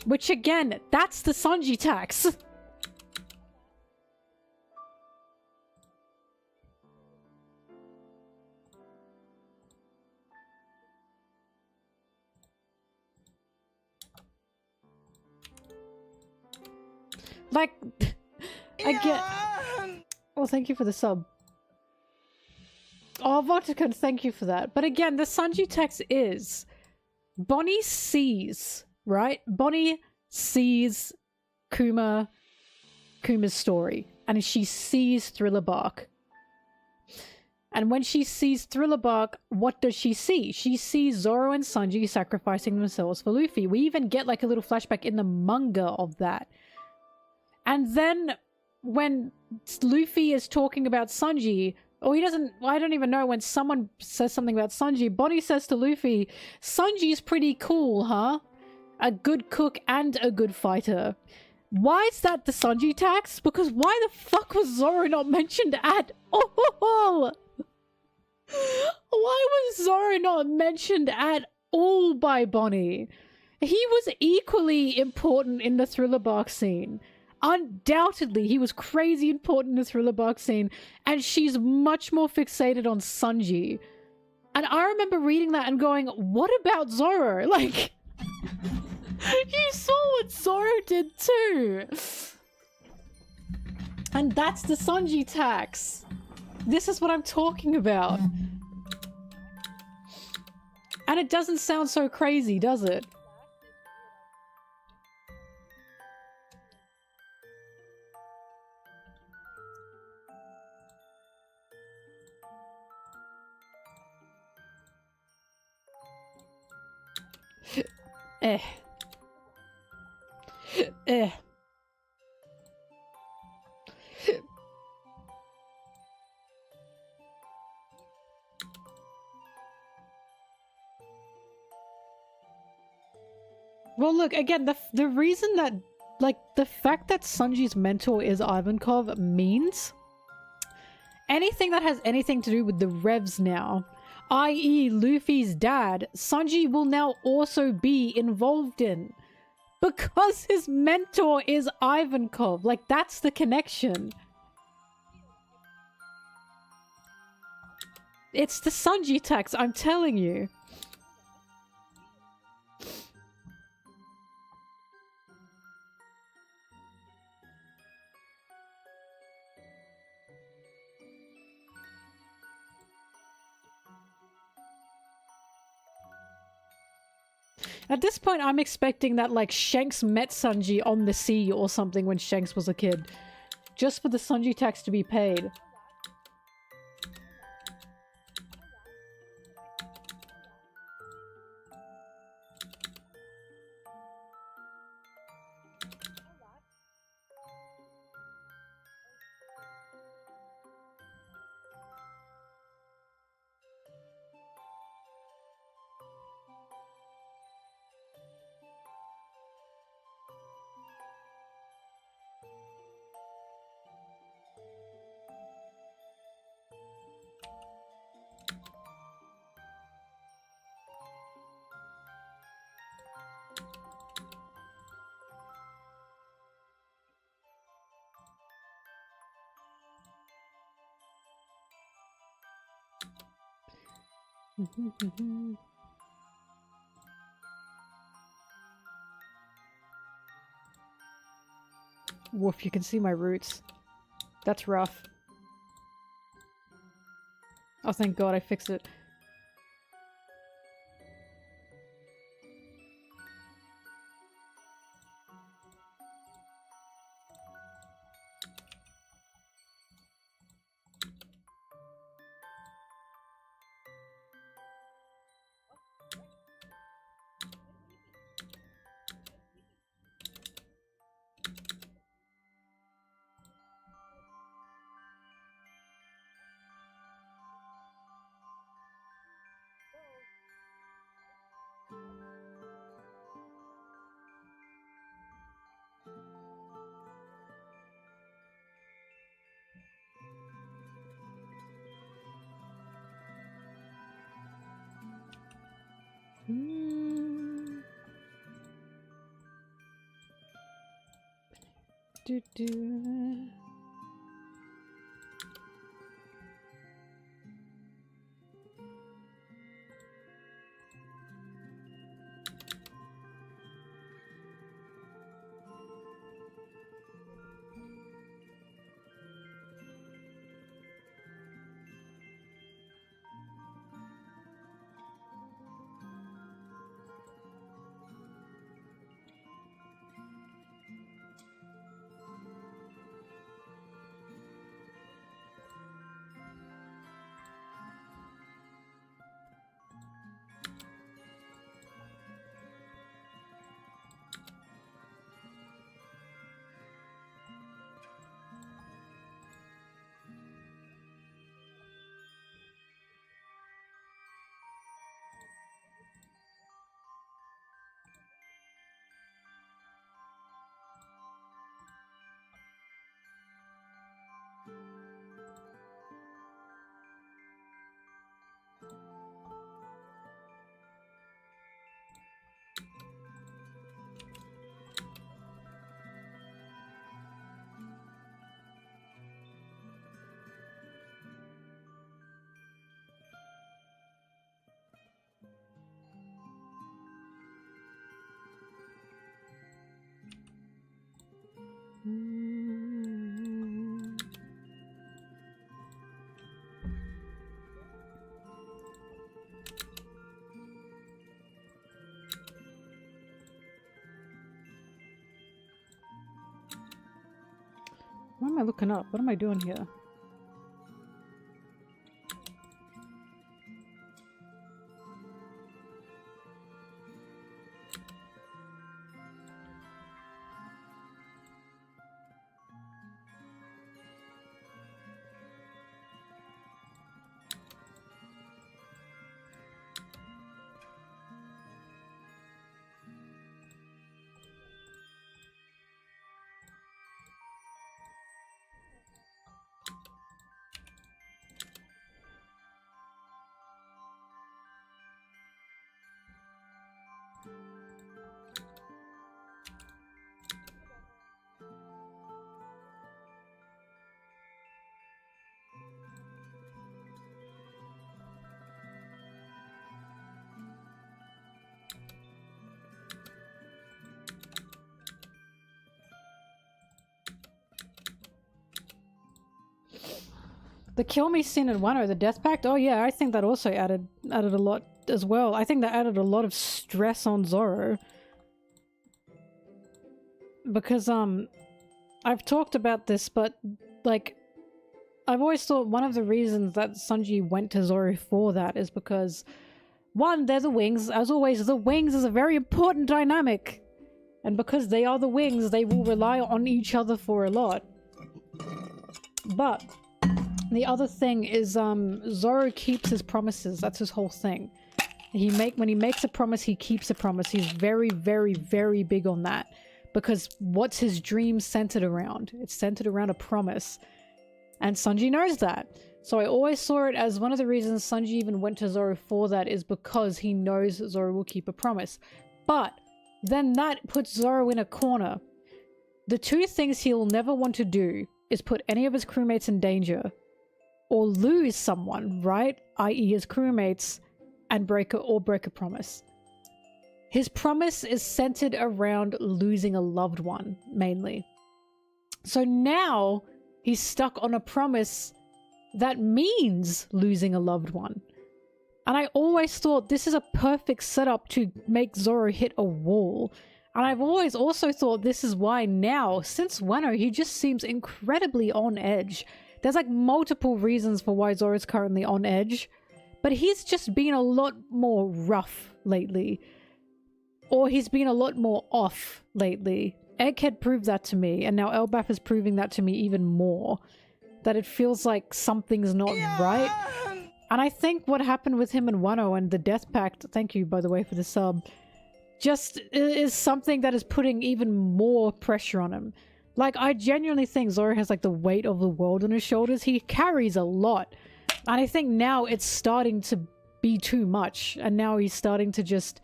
Which, again, that's the Sanji tax. Like, again... Well, thank you for the sub. Oh, Vodka, thank you for that. But again, the Sanji tax is... Bonney sees... Right? Bonney sees Kuma's story. And she sees Thriller Bark. And when she sees Thriller Bark, what does she see? She sees Zoro and Sanji sacrificing themselves for Luffy. We even get like a little flashback in the manga of that. And then when Luffy is talking about Sanji, Or he doesn't, well, I don't even know when someone says something about Sanji. Bonney says to Luffy, Sanji's pretty cool, huh? A good cook and a good fighter. Why is that the Sanji tax? Because why the fuck was Zoro not mentioned at all? Why was Zoro not mentioned at all by Bonney? He was equally important in the Thriller Bark scene. Undoubtedly, he was crazy important in the Thriller Bark scene, and she's much more fixated on Sanji. And I remember reading that and going, what about Zoro? Like, you saw what Zoro did too! And that's the Sanji tax. This is what I'm talking about. And it doesn't sound so crazy, does it? Eh. Eh. Well, look, again, the reason that, like, the fact that Sanji's mentor is Ivankov means anything that has anything to do with the Revs now, i.e. Luffy's dad, Sanji will now also be involved in. Because his mentor is Ivankov. Like, that's the connection. It's the Sanji tax, I'm telling you. At this point, I'm expecting that, like, Shanks met Sanji on the sea or something when Shanks was a kid. Just for the Sanji tax to be paid. Woof, you can see my roots. That's rough. Oh, thank God I fixed it. Do. What am I looking up? What am I doing here? The kill me scene in Wano, the death pact? Oh yeah, I think that also added a lot as well. I think that added a lot of stress on Zoro. Because, I've talked about this, but, like, I've always thought one of the reasons that Sanji went to Zoro for that is because, one, they're the wings. As always, the wings is a very important dynamic. And because they are the wings, they will rely on each other for a lot. But the other thing is, Zoro keeps his promises. That's his whole thing. When he makes a promise, he keeps a promise. He's very, very, very big on that. Because what's his dream centered around? It's centered around a promise. And Sanji knows that. So I always saw it as one of the reasons Sanji even went to Zoro for that is because he knows Zoro will keep a promise. But then that puts Zoro in a corner. The two things he'll never want to do is put any of his crewmates in danger or lose someone, right? I.e. his crewmates and break a promise. His promise is centered around losing a loved one, mainly. So now he's stuck on a promise that means losing a loved one. And I always thought this is a perfect setup to make Zoro hit a wall. And I've always also thought this is why now, since Wano, he just seems incredibly on edge. There's like multiple reasons for why Zoro's currently on edge, but he's just been a lot more rough lately. Or he's been a lot more off lately. Egghead proved that to me, and now Elbaf is proving that to me even more. That it feels like something's not right. And I think what happened with him and Wano and the Death Pact, thank you by the way for the sub, just is something that is putting even more pressure on him. Like, I genuinely think Zoro has like the weight of the world on his shoulders. He carries a lot. And I think now it's starting to be too much. And now he's starting to just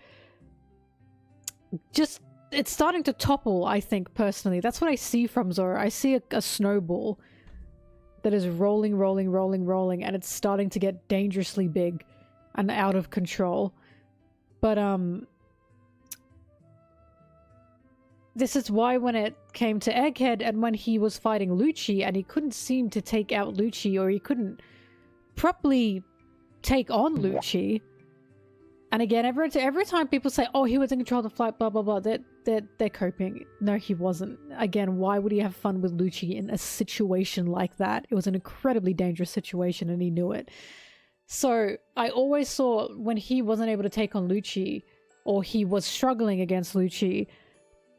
it's starting to topple, I think, personally. That's what I see from Zoro. I see a snowball that is rolling, and it's starting to get dangerously big and out of control. But, this is why when it came to Egghead and when he was fighting Lucci and he couldn't seem to take out Lucci, or he couldn't properly take on Lucci. And again, every time people say, oh, he was in control of the flight, blah, blah, blah, they're coping. No, he wasn't. Again, why would he have fun with Lucci in a situation like that? It was an incredibly dangerous situation and he knew it. So I always saw when he wasn't able to take on Lucci, or he was struggling against Lucci,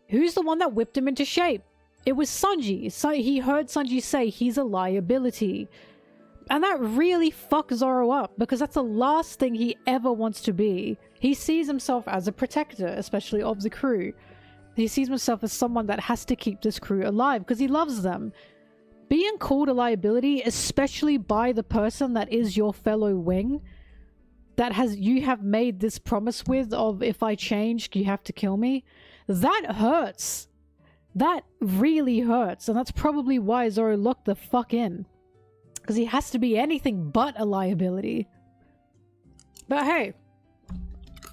who's the one that whipped him into shape? It was Sanji. So he heard Sanji say he's a liability. And that really fucks Zoro up, because that's the last thing he ever wants to be. He sees himself as a protector, especially of the crew. He sees himself as someone that has to keep this crew alive, because he loves them. Being called a liability, especially by the person that is your fellow wing, you have made this promise with of, if I change, you have to kill me, that hurts. That really hurts, and that's probably why Zoro locked the fuck in. Because he has to be anything but a liability. But hey,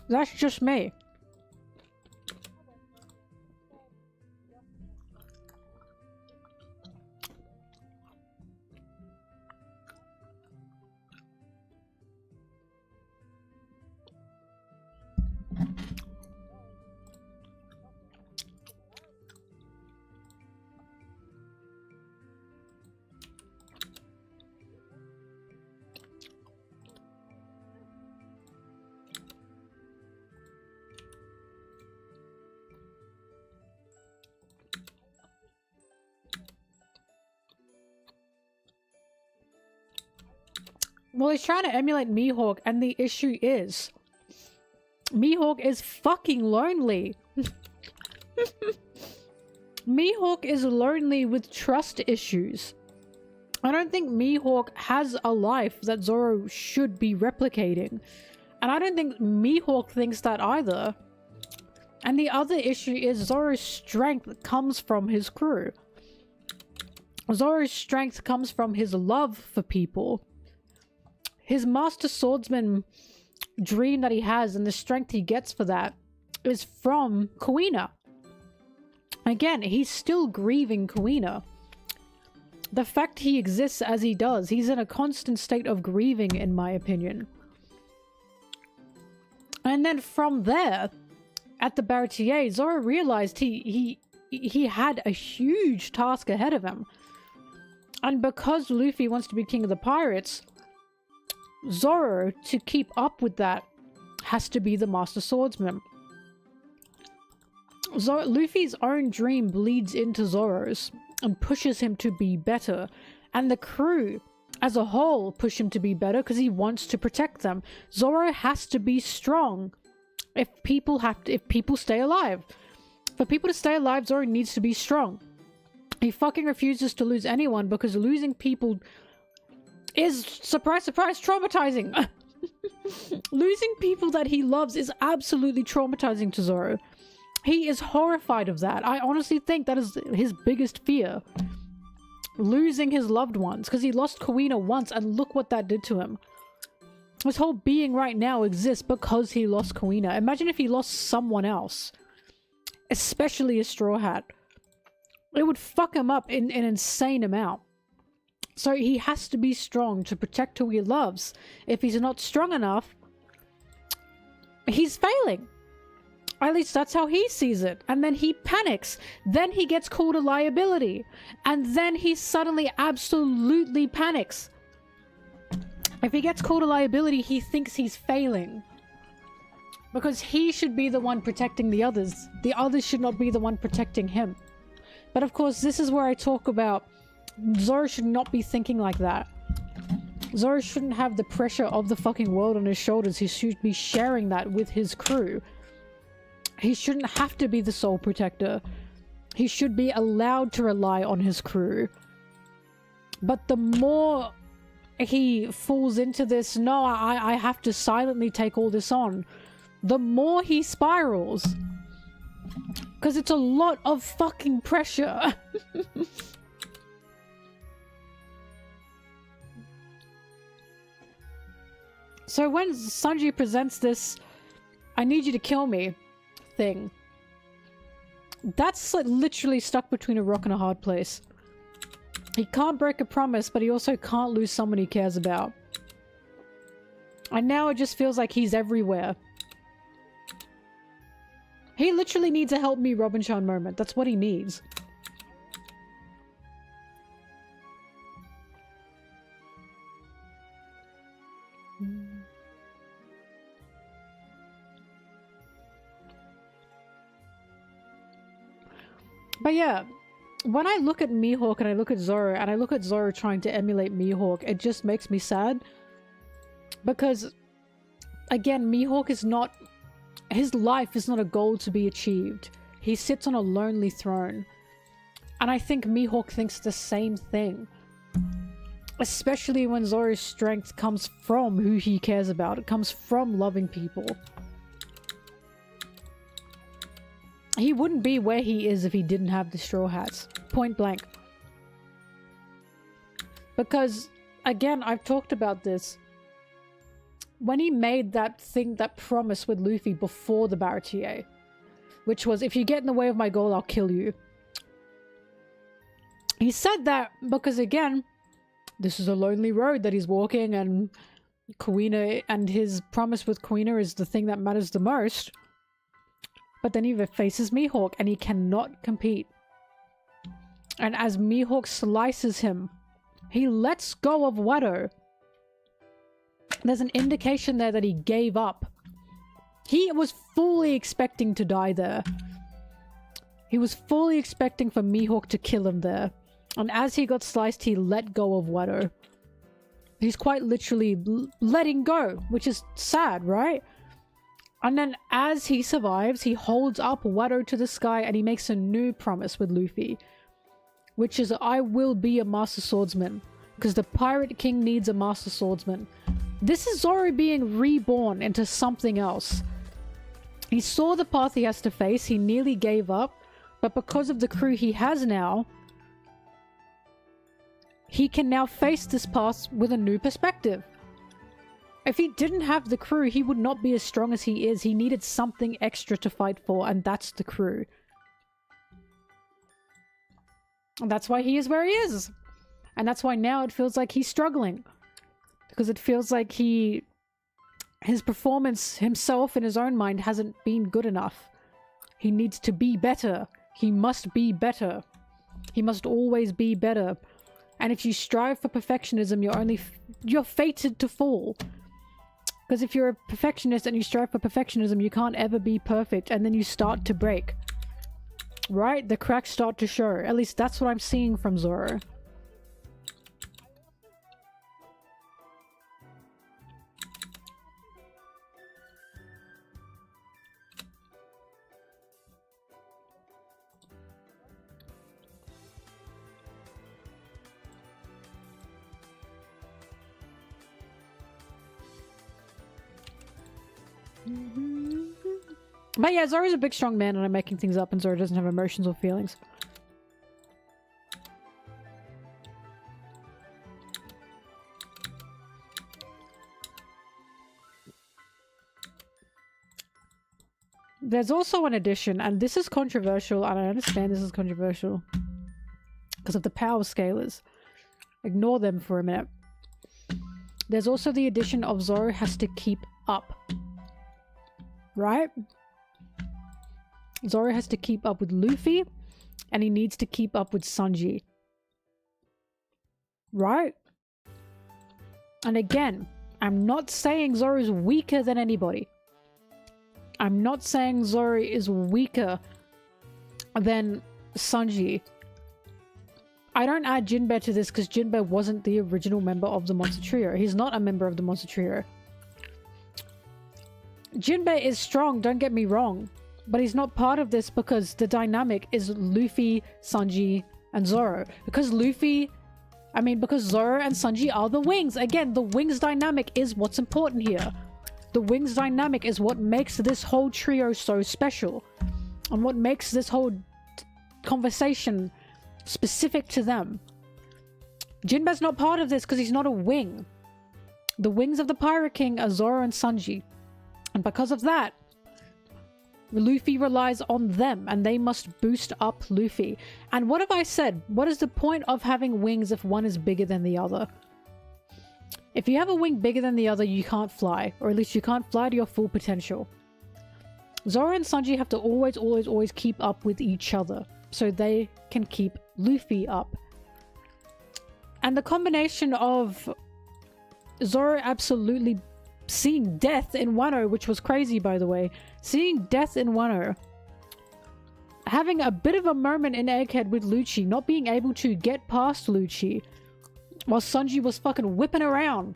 that's just me. Well, he's trying to emulate Mihawk, and the issue is Mihawk is fucking lonely. Mihawk is lonely with trust issues. I don't think Mihawk has a life that Zoro should be replicating. And I don't think Mihawk thinks that either. And the other issue is Zoro's strength comes from his crew. Zoro's strength comes from his love for people. His master swordsman dream that he has and the strength he gets for that is from Kuina. Again, he's still grieving Kuina. The fact he exists as he does, he's in a constant state of grieving, in my opinion. And then from there, at the Baratier, Zoro realized he had a huge task ahead of him. And because Luffy wants to be king of the pirates, Zoro, to keep up with that, has to be the master swordsman. Luffy's own dream bleeds into Zoro's and pushes him to be better. And the crew as a whole push him to be better because he wants to protect them. Zoro has to be strong if people stay alive. For people to stay alive, Zoro needs to be strong. He fucking refuses to lose anyone because losing people is, surprise, surprise, traumatizing. Losing people that he loves is absolutely traumatizing to Zoro. He is horrified of that. I honestly think that is his biggest fear. Losing his loved ones. Because he lost Kuina once and look what that did to him. His whole being right now exists because he lost Kuina. Imagine if he lost someone else. Especially a Straw Hat. It would fuck him up in an insane amount. So he has to be strong to protect who he loves. If he's not strong enough, he's failing. At least that's how he sees it. And then he panics. Then he gets called a liability. And then he suddenly absolutely panics. If he gets called a liability, he thinks he's failing. Because he should be the one protecting the others. The others should not be the one protecting him. But of course, this is where I talk about Zoro should not be thinking like that. Zoro shouldn't have the pressure of the fucking world on his shoulders. He should be sharing that with his crew. He shouldn't have to be the sole protector. He should be allowed to rely on his crew. But the more he falls into this, no, I have to silently take all this on, the more he spirals. Because it's a lot of fucking pressure. So when Sanji presents this, I need you to kill me thing, that's like literally stuck between a rock and a hard place. He can't break a promise, but he also can't lose someone he cares about. And now it just feels like he's everywhere. He literally needs a help me Robin-chan moment. That's what he needs. But yeah, when I look at Mihawk and I look at Zoro, and I look at Zoro trying to emulate Mihawk, it just makes me sad. Because, again, Mihawk is not... his life is not a goal to be achieved. He sits on a lonely throne. And I think Mihawk thinks the same thing. Especially when Zoro's strength comes from who he cares about. It comes from loving people. He wouldn't be where he is if he didn't have the Straw Hats. Point blank. Because, again, I've talked about this. When he made that thing, that promise with Luffy before the Baratier, which was, if you get in the way of my goal, I'll kill you. He said that because, again, this is a lonely road that he's walking, and Kuina, and his promise with Kuina is the thing that matters the most. But then he faces Mihawk, and he cannot compete. And as Mihawk slices him, he lets go of Wado. There's an indication there that he gave up. He was fully expecting to die there. He was fully expecting for Mihawk to kill him there. And as he got sliced, he let go of Wado. He's quite literally letting go, which is sad, right? And then as he survives, he holds up Wado to the sky and he makes a new promise with Luffy, which is, I will be a master swordsman, because the Pirate King needs a master swordsman. This is Zoro being reborn into something else. He saw the path he has to face, he nearly gave up, but because of the crew he has now, he can now face this path with a new perspective. If he didn't have the crew, he would not be as strong as he is. He needed something extra to fight for, and that's the crew. And that's why he is where he is. And that's why now it feels like he's struggling. Because it feels like his performance himself in his own mind hasn't been good enough. He needs to be better. He must be better. He must always be better. And if you strive for perfectionism, you're fated to fall. Because if you're a perfectionist and you strive for perfectionism, you can't ever be perfect, and then you start to break. Right? The cracks start to show. At least that's what I'm seeing from Zoro. But yeah, Zoro's a big strong man and I'm making things up, and Zoro doesn't have emotions or feelings. There's also an addition, and this is controversial, and I understand this is controversial because of the power scalers. Ignore them for a minute. There's also the addition of Zoro has to keep up. Right? Zoro has to keep up with Luffy, and he needs to keep up with Sanji. Right? And again, I'm not saying Zoro's weaker than anybody. I'm not saying Zoro is weaker than Sanji. I don't add Jinbe to this because Jinbe wasn't the original member of the Monster Trio. He's not a member of the Monster Trio. Jinbe is strong, don't get me wrong. But he's not part of this because the dynamic is Luffy, Sanji, and Zoro. Because Zoro and Sanji are the wings. Again, the wings dynamic is what's important here. The wings dynamic is what makes this whole trio so special. And what makes this whole conversation specific to them. Jinbe's not part of this because he's not a wing. The wings of the Pirate King are Zoro and Sanji. And because of that, Luffy relies on them, and they must boost up Luffy. And what have I said? What is the point of having wings if one is bigger than the other? If you have a wing bigger than the other, you can't fly. Or at least you can't fly to your full potential. Zoro and Sanji have to always keep up with each other, so they can keep Luffy up. And the combination of Zoro absolutely seeing death in Wano, which was crazy by the way, seeing death in Wano, having a bit of a moment in Egghead with Lucci, not being able to get past Lucci, while Sanji was fucking whipping around,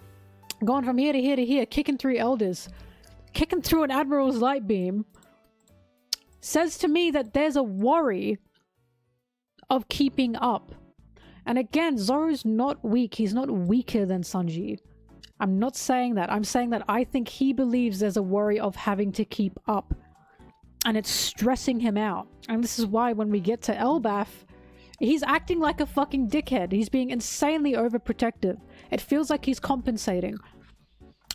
going from here to here to here, kicking through elders, kicking through an Admiral's light beam, says to me that there's a worry of keeping up. And again, Zoro's not weak. He's not weaker than Sanji. I'm not saying that. I'm saying that I think he believes there's a worry of having to keep up. And it's stressing him out. And this is why when we get to Elbaf, he's acting like a fucking dickhead. He's being insanely overprotective. It feels like he's compensating.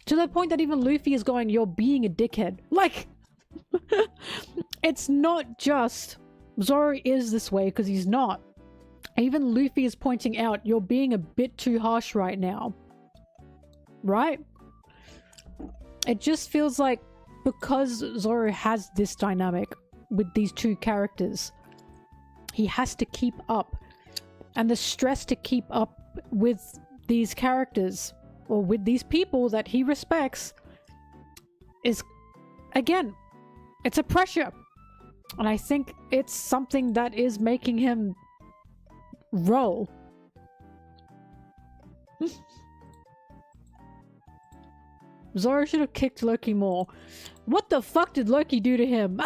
To the point that even Luffy is going, you're being a dickhead. Like, it's not just Zoro is this way because he's not. Even Luffy is pointing out, you're being a bit too harsh right now. Right? It just feels like because Zoro has this dynamic with these two characters, he has to keep up. And the stress to keep up with these characters, or with these people that he respects, is, again, it's a pressure. And I think it's something that is making him roll. Zoro should have kicked Loki more. What the fuck did Loki do to him?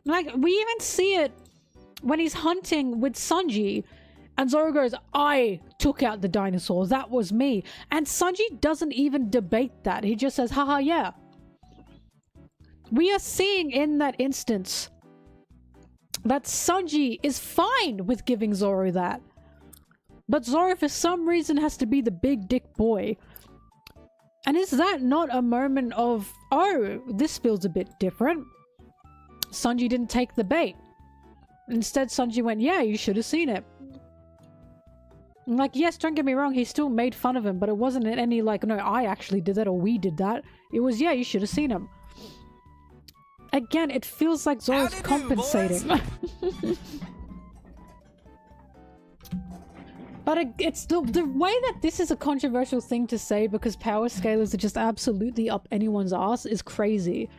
Like, we even see it when he's hunting with Sanji. And Zoro goes, I took out the dinosaurs. That was me. And Sanji doesn't even debate that. He just says, haha, yeah. We are seeing in that instance that Sanji is fine with giving Zoro that. But Zoro, for some reason, has to be the big dick boy. And is that not a moment of, oh, this feels a bit different? Sanji didn't take the bait. Instead, Sanji went, yeah, you should have seen it. Like, yes, don't get me wrong, he still made fun of him, but it wasn't any like, no, I actually did that or we did that. It was, yeah, you should have seen him. Again, it feels like Zoro's compensating. But it's the way that this is a controversial thing to say because power scalers are just absolutely up anyone's ass is crazy.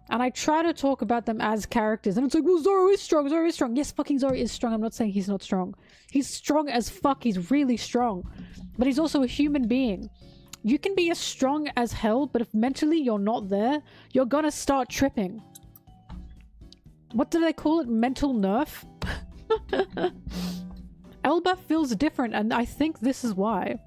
And I try to talk about them as characters. And it's like, well, Zoro is strong. Zoro is strong. Yes, fucking Zoro is strong. I'm not saying he's not strong. He's strong as fuck. He's really strong. But he's also a human being. You can be as strong as hell, but if mentally you're not there, you're gonna start tripping. What do they call it? Mental nerf? Elba feels different, and I think this is why.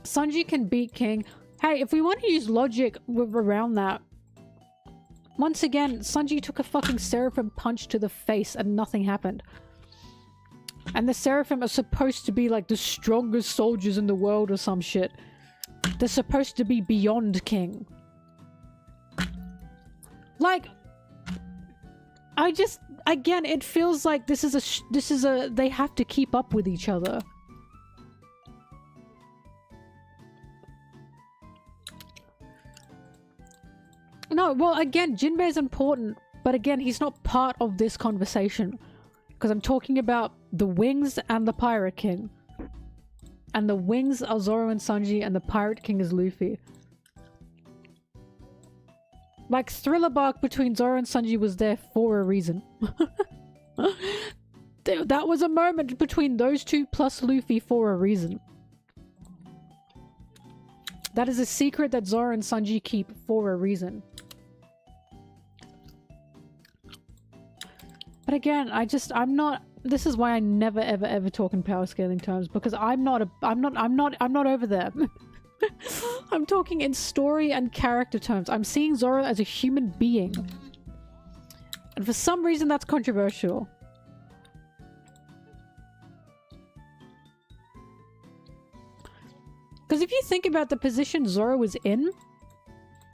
Sanji can beat King. Hey, if we want to use logic around that, once again, Sanji took a fucking Seraphim punch to the face and nothing happened. And the Seraphim are supposed to be like the strongest soldiers in the world or some shit. They're supposed to be beyond King. Like, I just, again, it feels like this is a, they have to keep up with each other. No, well, again, Jinbe is important, but again, he's not part of this conversation. Because I'm talking about the Wings and the Pirate King. And the Wings are Zoro and Sanji, and the Pirate King is Luffy. Like, thriller bark between Zoro and Sanji was there for a reason. That was a moment between those two plus Luffy for a reason. That is a secret that Zoro and Sanji keep for a reason. But again, I'm not, this is why I never ever ever talk in power scaling terms, because I'm not over there. I'm talking in story and character terms. I'm seeing Zoro as a human being. And for some reason that's controversial. Because if you think about the position Zoro is in,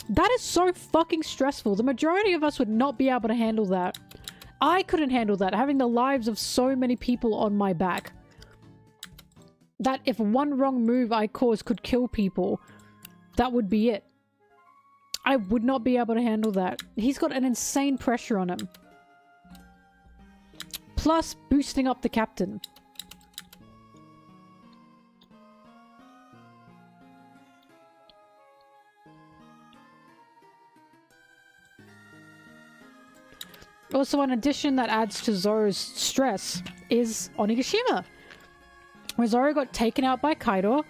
that is so fucking stressful. The majority of us would not be able to handle that. I couldn't handle that, having the lives of so many people on my back. That if one wrong move I caused could kill people, that would be it. I would not be able to handle that. He's got an insane pressure on him. Plus boosting up the captain. Also, an addition that adds to Zoro's stress is Onigashima. Where Zoro got taken out by Kaido.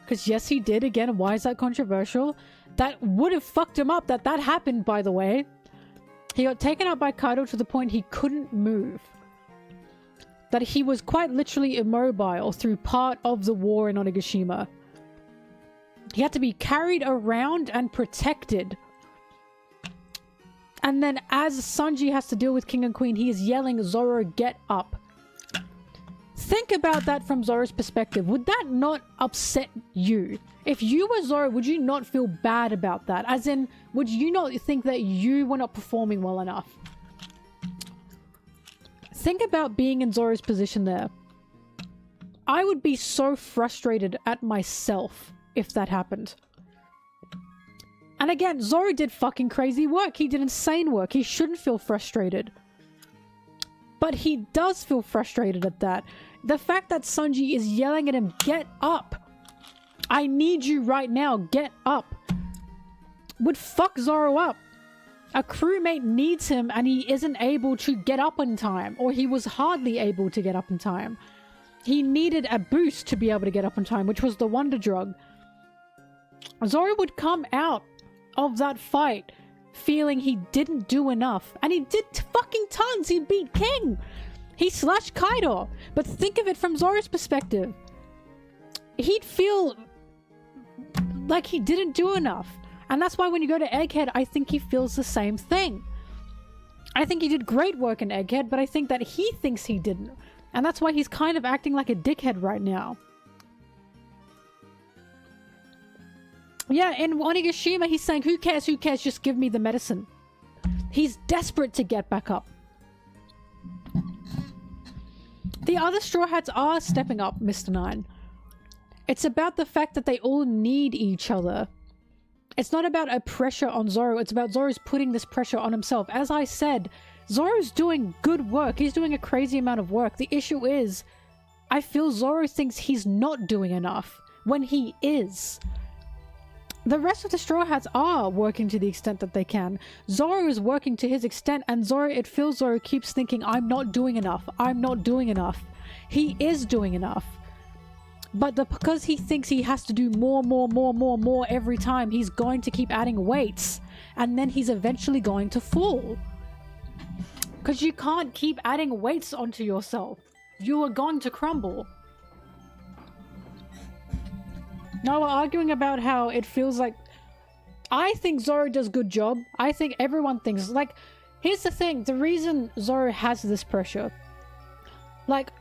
Because yes, he did. Again, why is that controversial? That would have fucked him up. That happened, by the way. He got taken out by Kaido to the point he couldn't move. That he was quite literally immobile through part of the war in Onigashima. He had to be carried around and protected. And then as Sanji has to deal with King and Queen, he is yelling, Zoro, get up. Think about that from Zoro's perspective. Would that not upset you? If you were Zoro, would you not feel bad about that? As in, would you not think that you were not performing well enough? Think about being in Zoro's position there. I would be so frustrated at myself if that happened. And again, Zoro did fucking crazy work. He did insane work. He shouldn't feel frustrated. But he does feel frustrated at that. The fact that Sanji is yelling at him, get up. I need you right now. Get up. would fuck Zoro up. A crewmate needs him and he isn't able to get up in time, or he was hardly able to get up in time. He needed a boost to be able to get up in time, which was the Wonder Drug. Zoro would come out of that fight feeling he didn't do enough, and he did fucking tons. He beat King. He slashed Kaido. But think of it from Zoro's perspective. He'd feel like he didn't do enough. And that's why when you go to Egghead, I think he feels the same thing. I think he did great work in Egghead, but I think that he thinks he didn't. And that's why he's kind of acting like a dickhead right now. Yeah, in Onigashima, he's saying, who cares, just give me the medicine. He's desperate to get back up. The other Straw Hats are stepping up, Mr. Nine. It's about the fact that they all need each other. It's not about a pressure on Zoro, it's about Zoro's putting this pressure on himself. As I said, Zoro's doing good work. He's doing a crazy amount of work. The issue is, I feel Zoro thinks he's not doing enough when he is. The rest of the Straw Hats are working to the extent that they can. Zoro is working to his extent, and it feels Zoro keeps thinking, I'm not doing enough. I'm not doing enough. He is doing enough. But because he thinks he has to do more every time, he's going to keep adding weights. And then he's eventually going to fall. Because you can't keep adding weights onto yourself. You are going to crumble. Now we're arguing about how it feels like... I think Zoro does a good job. I think everyone thinks... Like, here's the thing. The reason Zoro has this pressure... Like...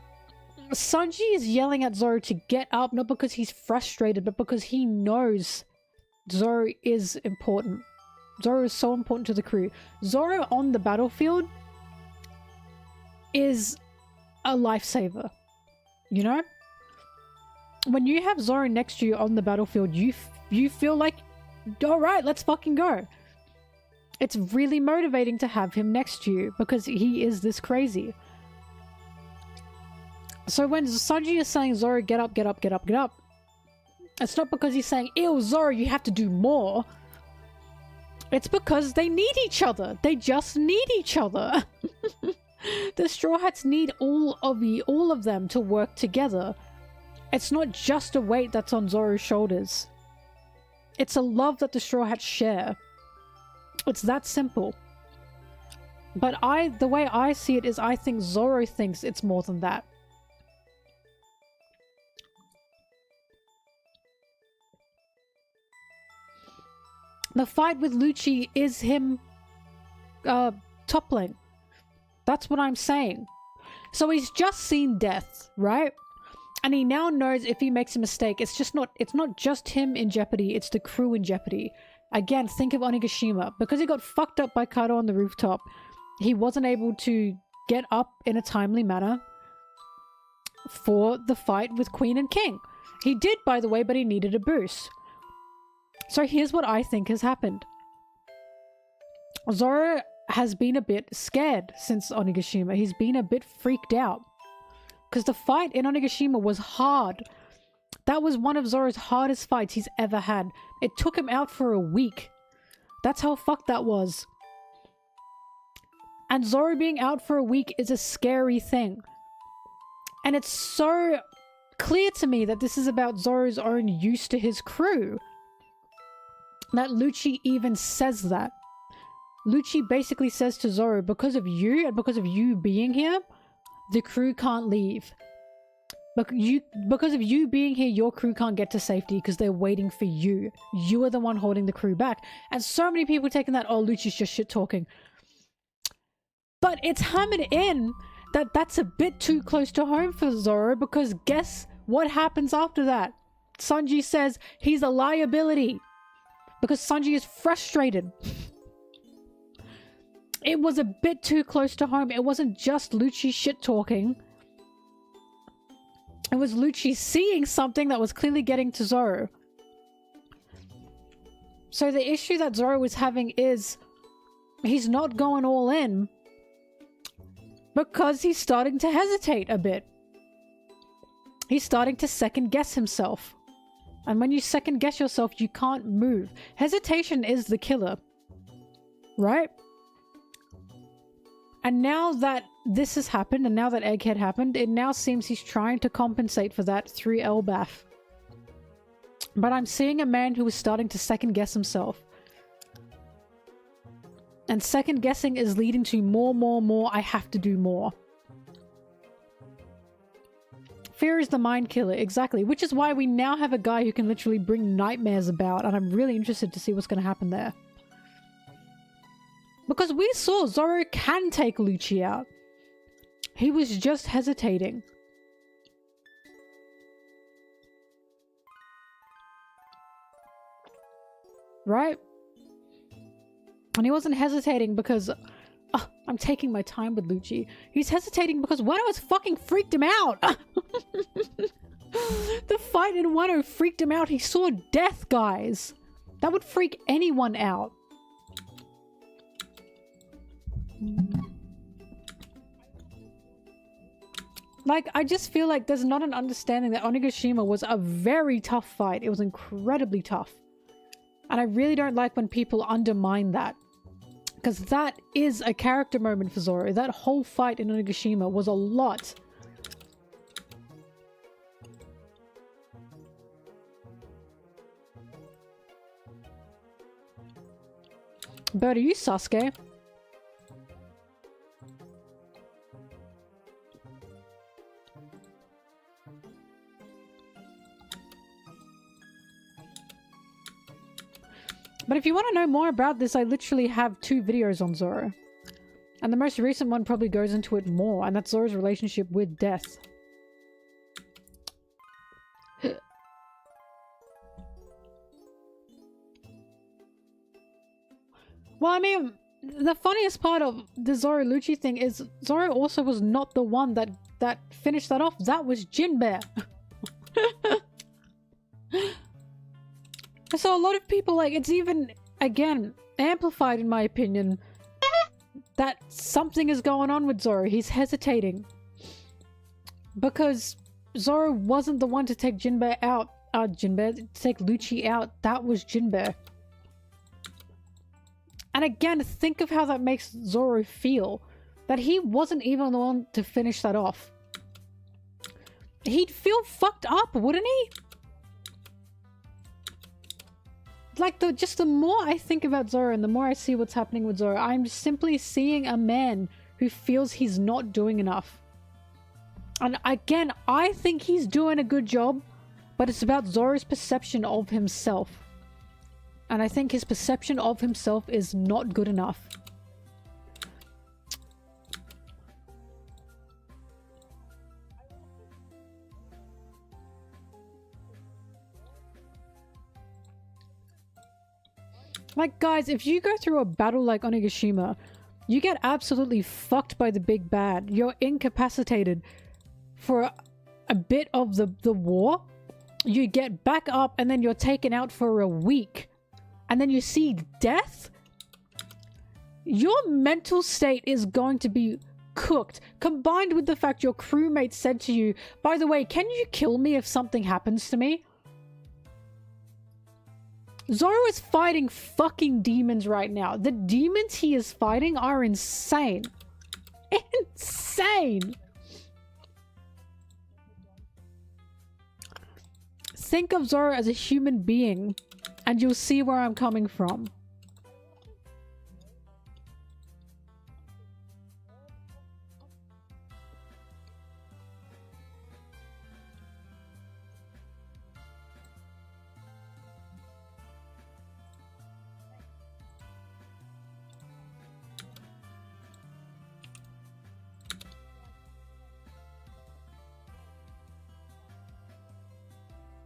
Sanji is yelling at Zoro to get up, not because he's frustrated, but because he knows Zoro is important. Zoro is so important to the crew. Zoro on the battlefield is a lifesaver. You know? When you have Zoro next to you on the battlefield, you feel like, alright, let's fucking go. It's really motivating to have him next to you because he is this crazy. So when Sanji is saying, Zoro, get up, get up, get up, get up, it's not because he's saying, ew, Zoro, you have to do more. It's because they need each other. They just need each other. The Straw Hats need all of them to work together. It's not just a weight that's on Zoro's shoulders. It's a love that the Straw Hats share. It's that simple. But the way I see it is I think Zoro thinks it's more than that. The fight with Lucci is him toppling. That's what I'm saying. So he's just seen death, right? And he now knows if he makes a mistake, it's not just him in jeopardy, it's the crew in jeopardy. Again, think of Onigashima. Because he got fucked up by Kaido on the rooftop, he wasn't able to get up in a timely manner for the fight with Queen and King. He did, by the way, but he needed a boost. So here's what I think has happened. Zoro has been a bit scared since Onigashima. He's been a bit freaked out. Because the fight in Onigashima was hard. That was one of Zoro's hardest fights he's ever had. It took him out for a week. That's how fucked that was. And Zoro being out for a week is a scary thing. And it's so clear to me that this is about Zoro's own use to his crew. That Lucci even says that. Lucci basically says to Zoro, because of you and because of you being here, the crew can't leave. Because of you being here, your crew can't get to safety because they're waiting for you. You are the one holding the crew back. And so many people taking that, oh, Lucci's just shit talking. But it's hammered in that that's a bit too close to home for Zoro, because guess what happens after that? Sanji says he's a liability. Because Sanji is frustrated. It was a bit too close to home. It wasn't just Lucci shit talking. It was Lucci seeing something that was clearly getting to Zoro. So the issue that Zoro was having is he's not going all in because he's starting to hesitate a bit. He's starting to second guess himself. And when you second guess yourself, you can't move. Hesitation is the killer. Right? And now that this has happened, and now that Egghead happened, it now seems he's trying to compensate for that through Elbaf. But I'm seeing a man who is starting to second guess himself. And second guessing is leading to more, I have to do more. Fear is the mind killer, exactly. Which is why we now have a guy who can literally bring nightmares about, and I'm really interested to see what's going to happen there. Because we saw Zoro can take Lucci out. He was just hesitating. Right? And he wasn't hesitating because I'm taking my time with Lucci. He's hesitating because Wano has fucking freaked him out. The fight in Wano freaked him out. He saw death, guys. That would freak anyone out. Like, I just feel like there's not an understanding that Onigashima was a very tough fight. It was incredibly tough. And I really don't like when people undermine that. Because that is a character moment for Zoro. That whole fight in Onigashima was a lot. But are you Sasuke? But if you want to know more about this, I literally have 2 videos on Zoro. And the most recent one probably goes into it more, and that's Zoro's relationship with death. Well, I mean, the funniest part of the Zoro Lucci thing is Zoro also was not the one that finished that off. That was Jinbe. So a lot of people, like, it's even, again, amplified in my opinion, that something is going on with Zoro. He's hesitating. Because Zoro wasn't the one to take Jinbe out. To take Lucci out. That was Jinbe. And again, think of how that makes Zoro feel. That he wasn't even the one to finish that off. He'd feel fucked up, wouldn't he? Like, just the more I think about Zoro and the more I see what's happening with Zoro, I'm simply seeing a man who feels he's not doing enough. And again, I think he's doing a good job, but it's about Zoro's perception of himself. And I think his perception of himself is not good enough. Like, guys, if you go through a battle like Onigashima, you get absolutely fucked by the big bad. You're incapacitated for a bit of the war. You get back up and then you're taken out for a week. And then you see death. Your mental state is going to be cooked. Combined with the fact your crewmate said to you, by the way, can you kill me if something happens to me? Zoro is fighting fucking demons right now. The demons he is fighting are insane. Insane! Think of Zoro as a human being, and you'll see where I'm coming from.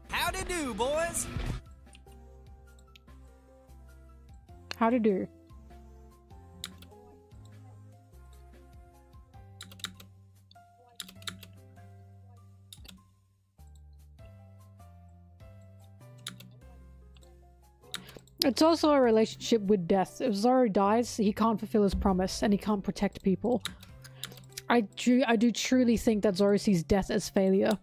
Howdy do, boys. How to do. It's also a relationship with death. If Zoro dies, he can't fulfill his promise and he can't protect people. I do truly think that Zoro sees death as failure.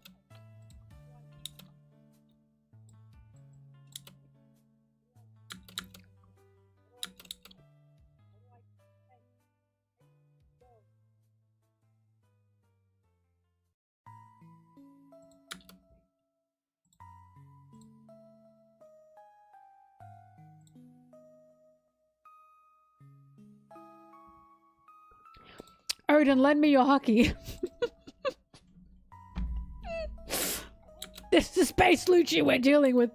Odin, lend me your hockey. This is the space Lucci we're dealing with.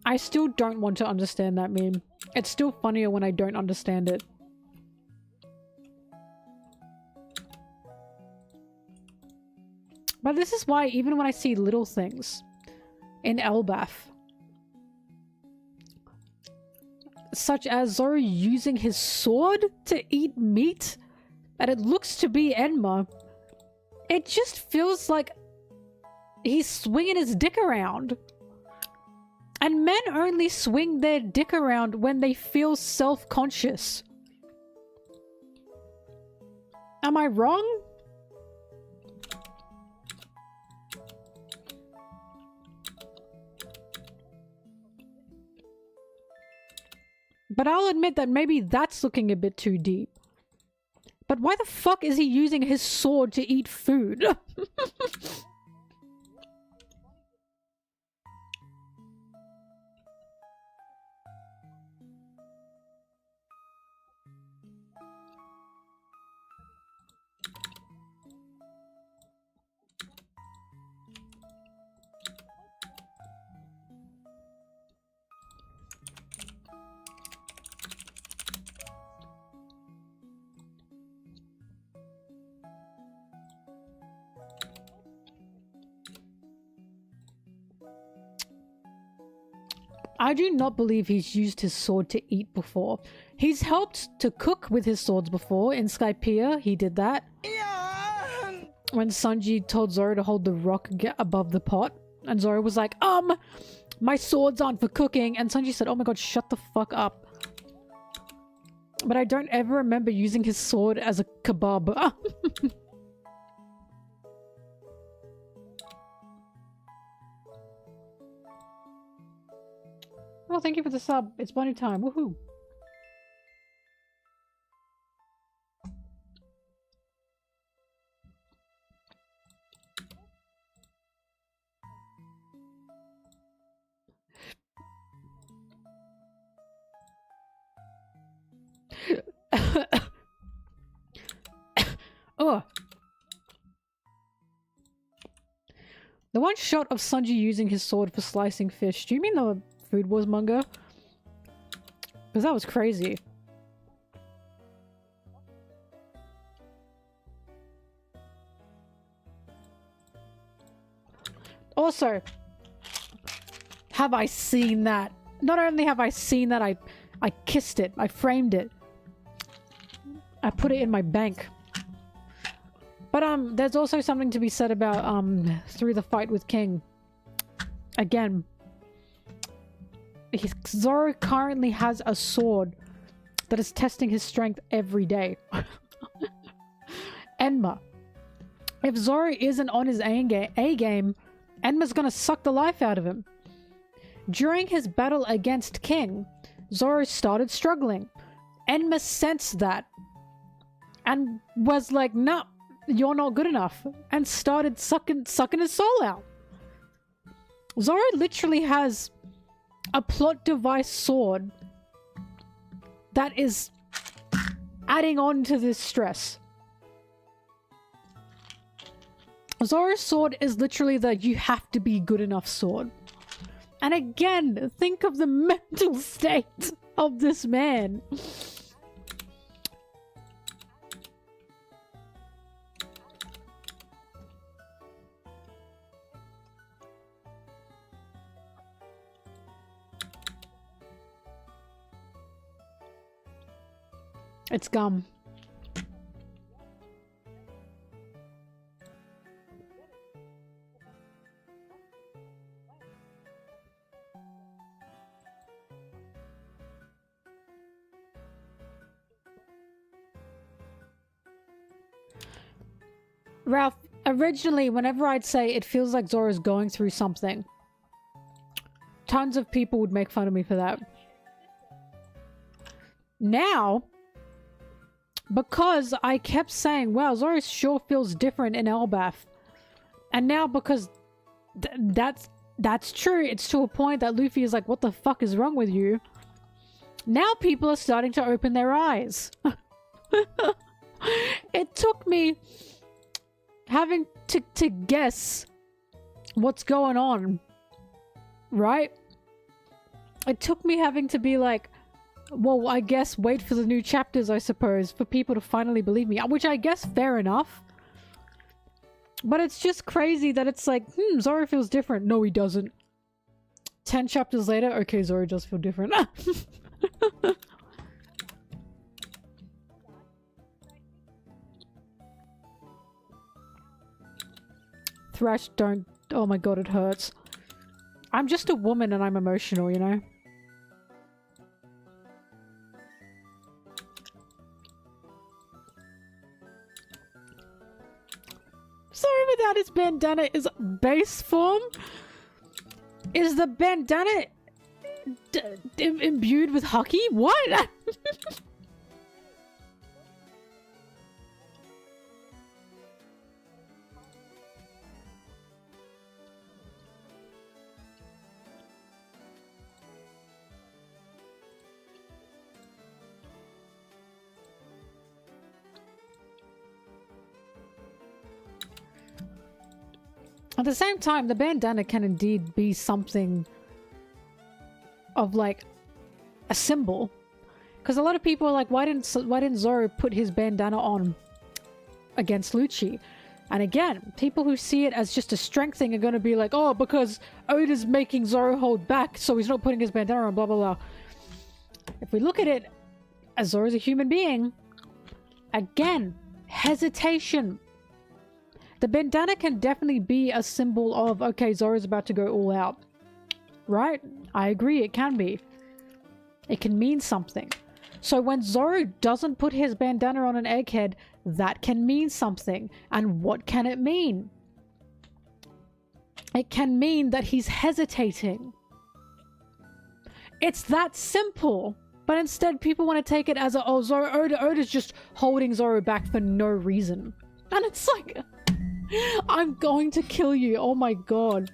I still don't want to understand that meme. It's still funnier when I don't understand it. But this is why even when I see little things in Elbaf, such as Zoro using his sword to eat meat, and it looks to be Enma, it just feels like he's swinging his dick around. And men only swing their dick around when they feel self-conscious. Am I wrong? But I'll admit that maybe that's looking a bit too deep. But why the fuck is he using his sword to eat food? I do not believe he's used his sword to eat before. He's helped to cook with his swords before. In Skypiea, he did that. Yeah. When Sanji told Zoro to hold the rock above the pot. And Zoro was like, my swords aren't for cooking. And Sanji said, oh my god, shut the fuck up. But I don't ever remember using his sword as a kebab. Oh, thank you for the sub. It's Bonney time. Woohoo. Oh. The one shot of Sanji using his sword for slicing fish. Do you mean the Food Wars manga? Because that was crazy. Also, have I seen that? Not only have I seen that, I kissed it. I framed it. I put it in my bank. But there's also something to be said about through the fight with King. Again, Zoro currently has a sword that is testing his strength every day. Enma. If Zoro isn't on his A game, Enma's gonna suck the life out of him. During his battle against King, Zoro started struggling. Enma sensed that and was like, nah, you're not good enough, and started sucking his soul out. Zoro literally has a plot device sword that is adding on to this stress. Zoro's sword is literally the you have to be good enough sword. And again, think of the mental state of this man. It's gum. Ralph, originally, whenever I'd say it feels like Zoro's going through something, tons of people would make fun of me for that. Now, because I kept saying, wow, Zoro sure feels different in Elbaf. And now because that's true, it's to a point that Luffy is like, what the fuck is wrong with you? Now people are starting to open their eyes. It took me having to guess what's going on, right? It took me having to be like, well, I guess wait for the new chapters, I suppose, for people to finally believe me, which I guess fair enough. But it's just crazy that it's like, Zoro feels different. No, he doesn't. 10 chapters later, okay, Zoro does feel different. Thrash, don't. Oh my god, it hurts. I'm just a woman and I'm emotional, you know? Sorry, without his bandana is base form? Is the bandana imbued with hockey? What? At the same time, the bandana can indeed be something of like a symbol, because a lot of people are like, why didn't Zoro put his bandana on against Lucci? And again, people who see it as just a strength thing are going to be like, oh, because Oda's making Zoro hold back, so he's not putting his bandana on, blah blah blah. If we look at it as Zoro's a human being, again, hesitation. The bandana can definitely be a symbol of, okay, Zoro's about to go all out. Right? I agree, it can be. It can mean something. So when Zoro doesn't put his bandana on an egghead, that can mean something. And what can it mean? It can mean that he's hesitating. It's that simple. But instead, people want to take it as a, oh, Oda's just holding Zoro back for no reason. And it's like... I'm going to kill you. Oh my god.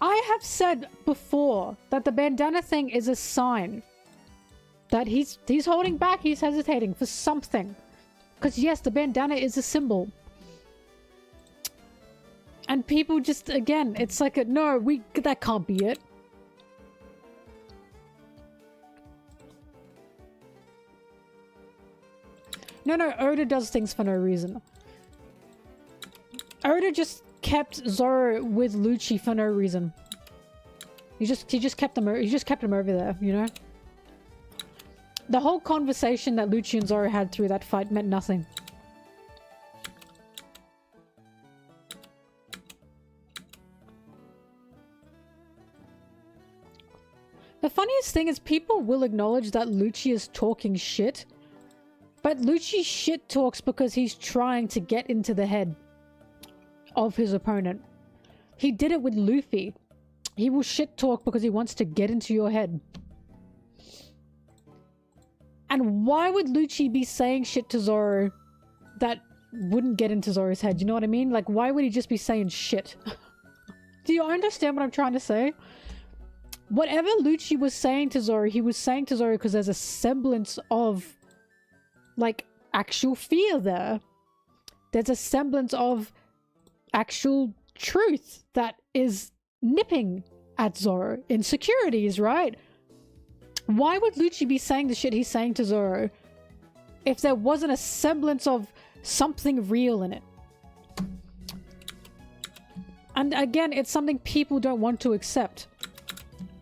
I have said before that the bandana thing is a sign that he's holding back, he's hesitating for something. Because yes, the bandana is a symbol. And people just, again, it's like, no, that can't be it. No, Oda does things for no reason. Oda just kept Zoro with Lucci for no reason. He just kept him over there, you know? The whole conversation that Lucci and Zoro had through that fight meant nothing. The funniest thing is people will acknowledge that Lucci is talking shit, but Lucci shit talks because he's trying to get into the head of his opponent. He did it with Luffy. He will shit talk because he wants to get into your head. And why would Lucci be saying shit to Zoro that wouldn't get into Zoro's head? You know what I mean? Like, why would he just be saying shit? Do you understand what I'm trying to say? Whatever Lucci was saying to Zoro, he was saying to Zoro because there's a semblance of, like, actual fear there. There's a semblance of actual truth that is nipping at Zoro. Insecurities, right? Why would Lucci be saying the shit he's saying to Zoro if there wasn't a semblance of something real in it? And again, it's something people don't want to accept.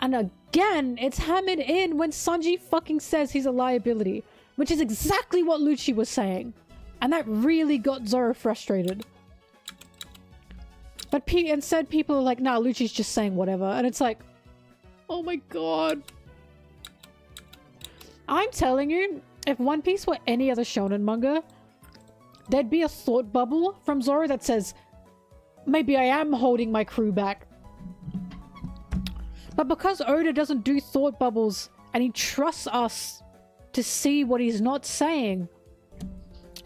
And again, it's hammered in when Sanji fucking says he's a liability, which is exactly what Lucci was saying. And that really got Zoro frustrated. But instead people are like, nah, Lucci's just saying whatever. And it's like, oh my god. I'm telling you, if One Piece were any other shonen manga, there'd be a thought bubble from Zoro that says, maybe I am holding my crew back. But because Oda doesn't do thought bubbles and he trusts us to see what he's not saying,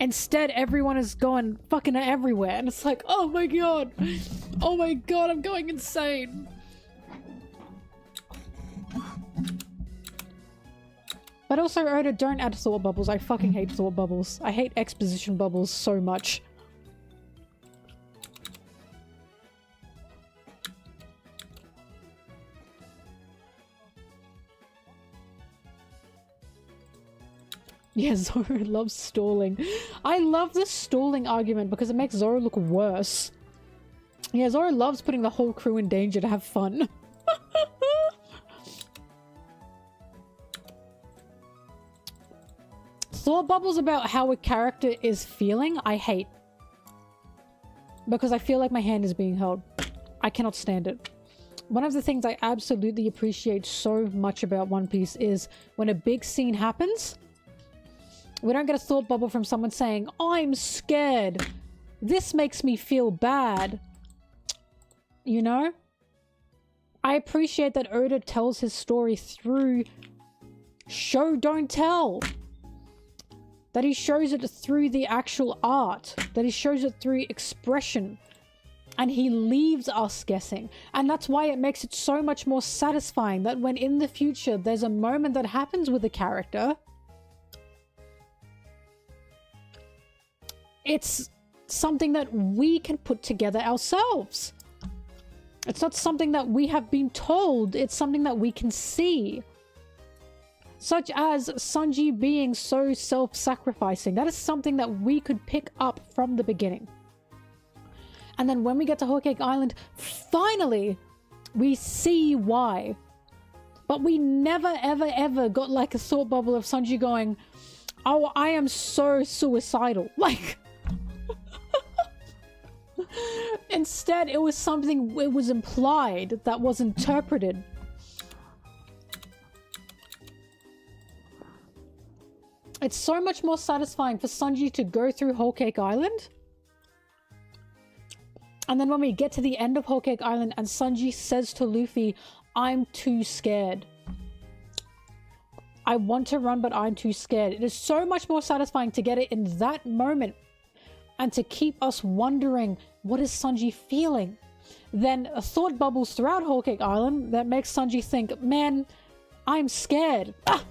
Instead, everyone is going fucking everywhere. And it's like, oh my god. Oh my god, I'm going insane. But also, Oda, don't add thought bubbles. I fucking hate thought bubbles. I hate exposition bubbles so much. Yeah, Zoro loves stalling. I love the stalling argument because it makes Zoro look worse. Yeah, Zoro loves putting the whole crew in danger to have fun. Thought bubbles about how a character is feeling, I hate. Because I feel like my hand is being held. I cannot stand it. One of the things I absolutely appreciate so much about One Piece is when a big scene happens, we don't get a thought bubble from someone saying, I'm scared. This makes me feel bad. You know? I appreciate that Oda tells his story through show, don't tell. That he shows it through the actual art. That he shows it through expression. And he leaves us guessing. And that's why it makes it so much more satisfying that when in the future there's a moment that happens with a character, it's something that we can put together ourselves. It's not something that we have been told, it's something that we can see. Such as Sanji being so self-sacrificing. That is something that we could pick up from the beginning. And then when we get to Whole Cake Island, finally, we see why. But we never, ever, ever got like a thought bubble of Sanji going, oh, I am so suicidal. Like... Instead, it was something, it was implied, that was interpreted. It's so much more satisfying for Sanji to go through Whole Cake Island. And then when we get to the end of Whole Cake Island and Sanji says to Luffy, I'm too scared. I want to run, but I'm too scared. It is so much more satisfying to get it in that moment. And to keep us wondering, what is Sanji feeling? Then thought bubbles throughout Whole Cake Island that makes Sanji think, man, I'm scared. Ah!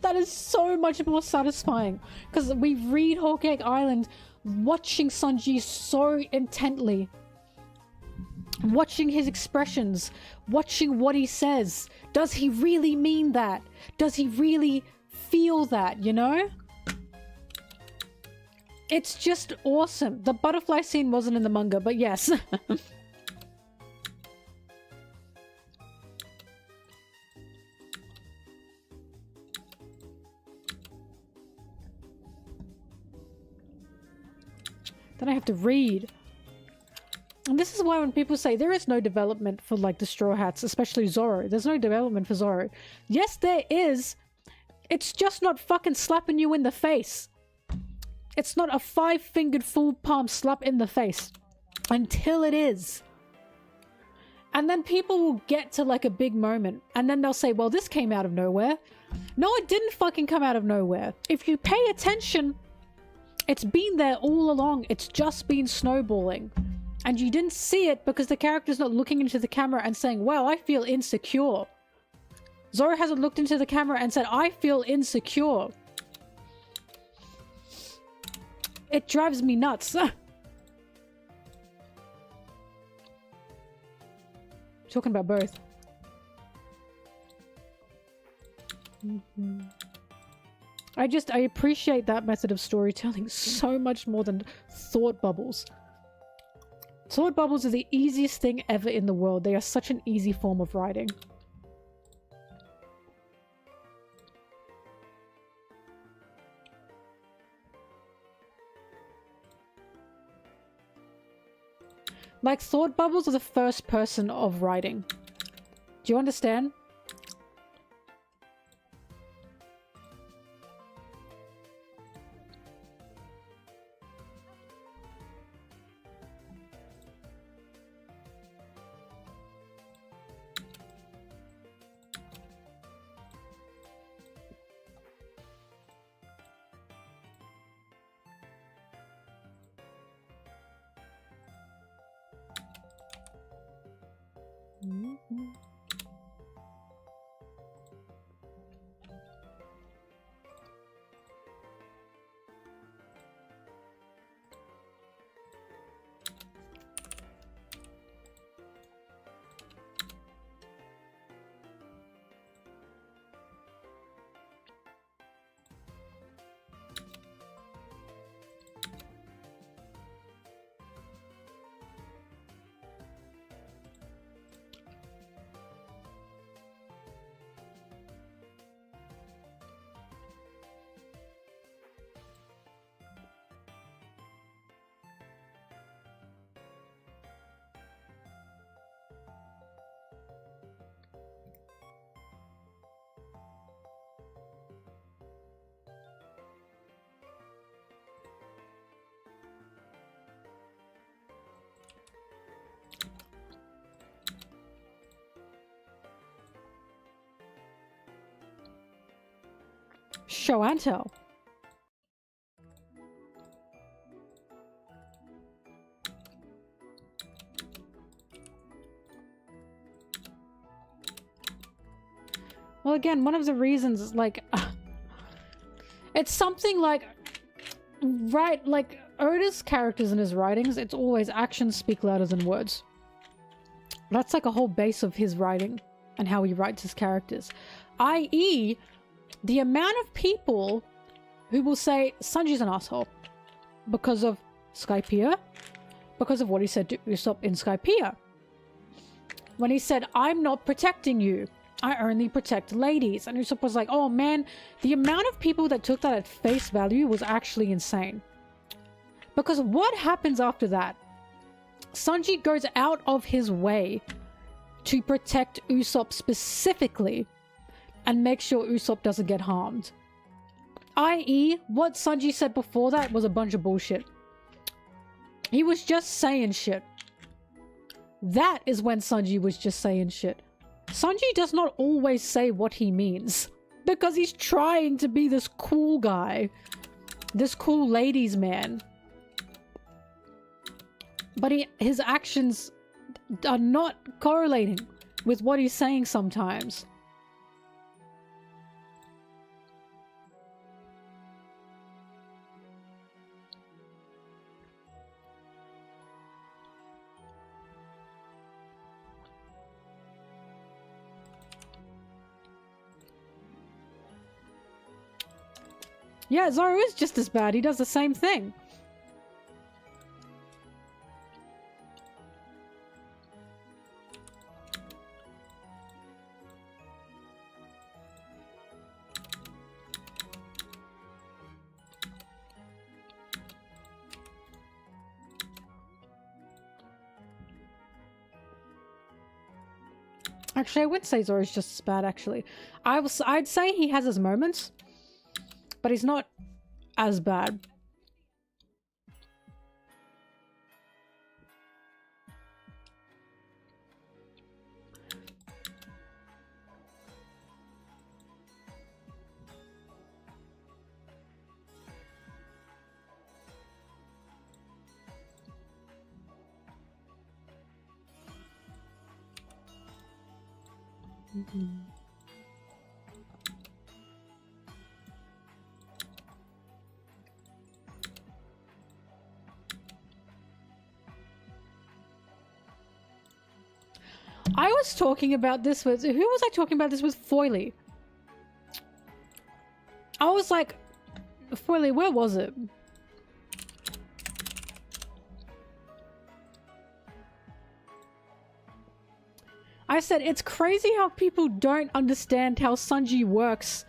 That is so much more satisfying. Because we read Whole Cake Island watching Sanji so intently. Watching his expressions. Watching what he says. Does he really mean that? Does he really feel that, you know? It's just awesome. The butterfly scene wasn't in the manga, but yes. Then I have to read. And this is why when people say there is no development for like the Straw Hats, especially Zoro. There's no development for Zoro. Yes, there is. It's just not fucking slapping you in the face. It's not a 5-fingered full palm slap in the face. Until it is. And then people will get to like a big moment. And then they'll say, well, this came out of nowhere. No, it didn't fucking come out of nowhere. If you pay attention, it's been there all along. It's just been snowballing. And you didn't see it because the character's not looking into the camera and saying, wow, I feel insecure. Zoro hasn't looked into the camera and said, I feel insecure. It drives me nuts. Talking about both. I appreciate that method of storytelling so much more than thought bubbles. Thought bubbles are the easiest thing ever in the world. They are such an easy form of writing. Like, thought bubbles are the first person of writing. Do you understand? Show and tell. Well, again, one of the reasons is like it's something like like Oda's characters in his writings, it's always actions speak louder than words. That's like a whole base of his writing and how he writes his characters. I.e., the amount of people who will say Sanji's an asshole because of Skypiea, because of what he said to Usopp in Skypiea. When he said, I'm not protecting you, I only protect ladies. And Usopp was like, oh man, the amount of people that took that at face value was actually insane. Because what happens after that? Sanji goes out of his way to protect Usopp specifically and make sure Usopp doesn't get harmed. I.e., what Sanji said before that was a bunch of bullshit. He was just saying shit. That is when Sanji was just saying shit. Sanji does not always say what he means, because he's trying to be this cool guy, this cool ladies man. But his actions are not correlating with what he's saying sometimes. Yeah, Zoro is just as bad. He does the same thing. Actually, I wouldn't say Zoro's just as bad, actually. I'd say he has his moments, but he's not as bad. Mm-hmm. I was talking about this with... Who was I talking about this with? Foily. I was like... Foily, where was it? I said, it's crazy how people don't understand how Sanji works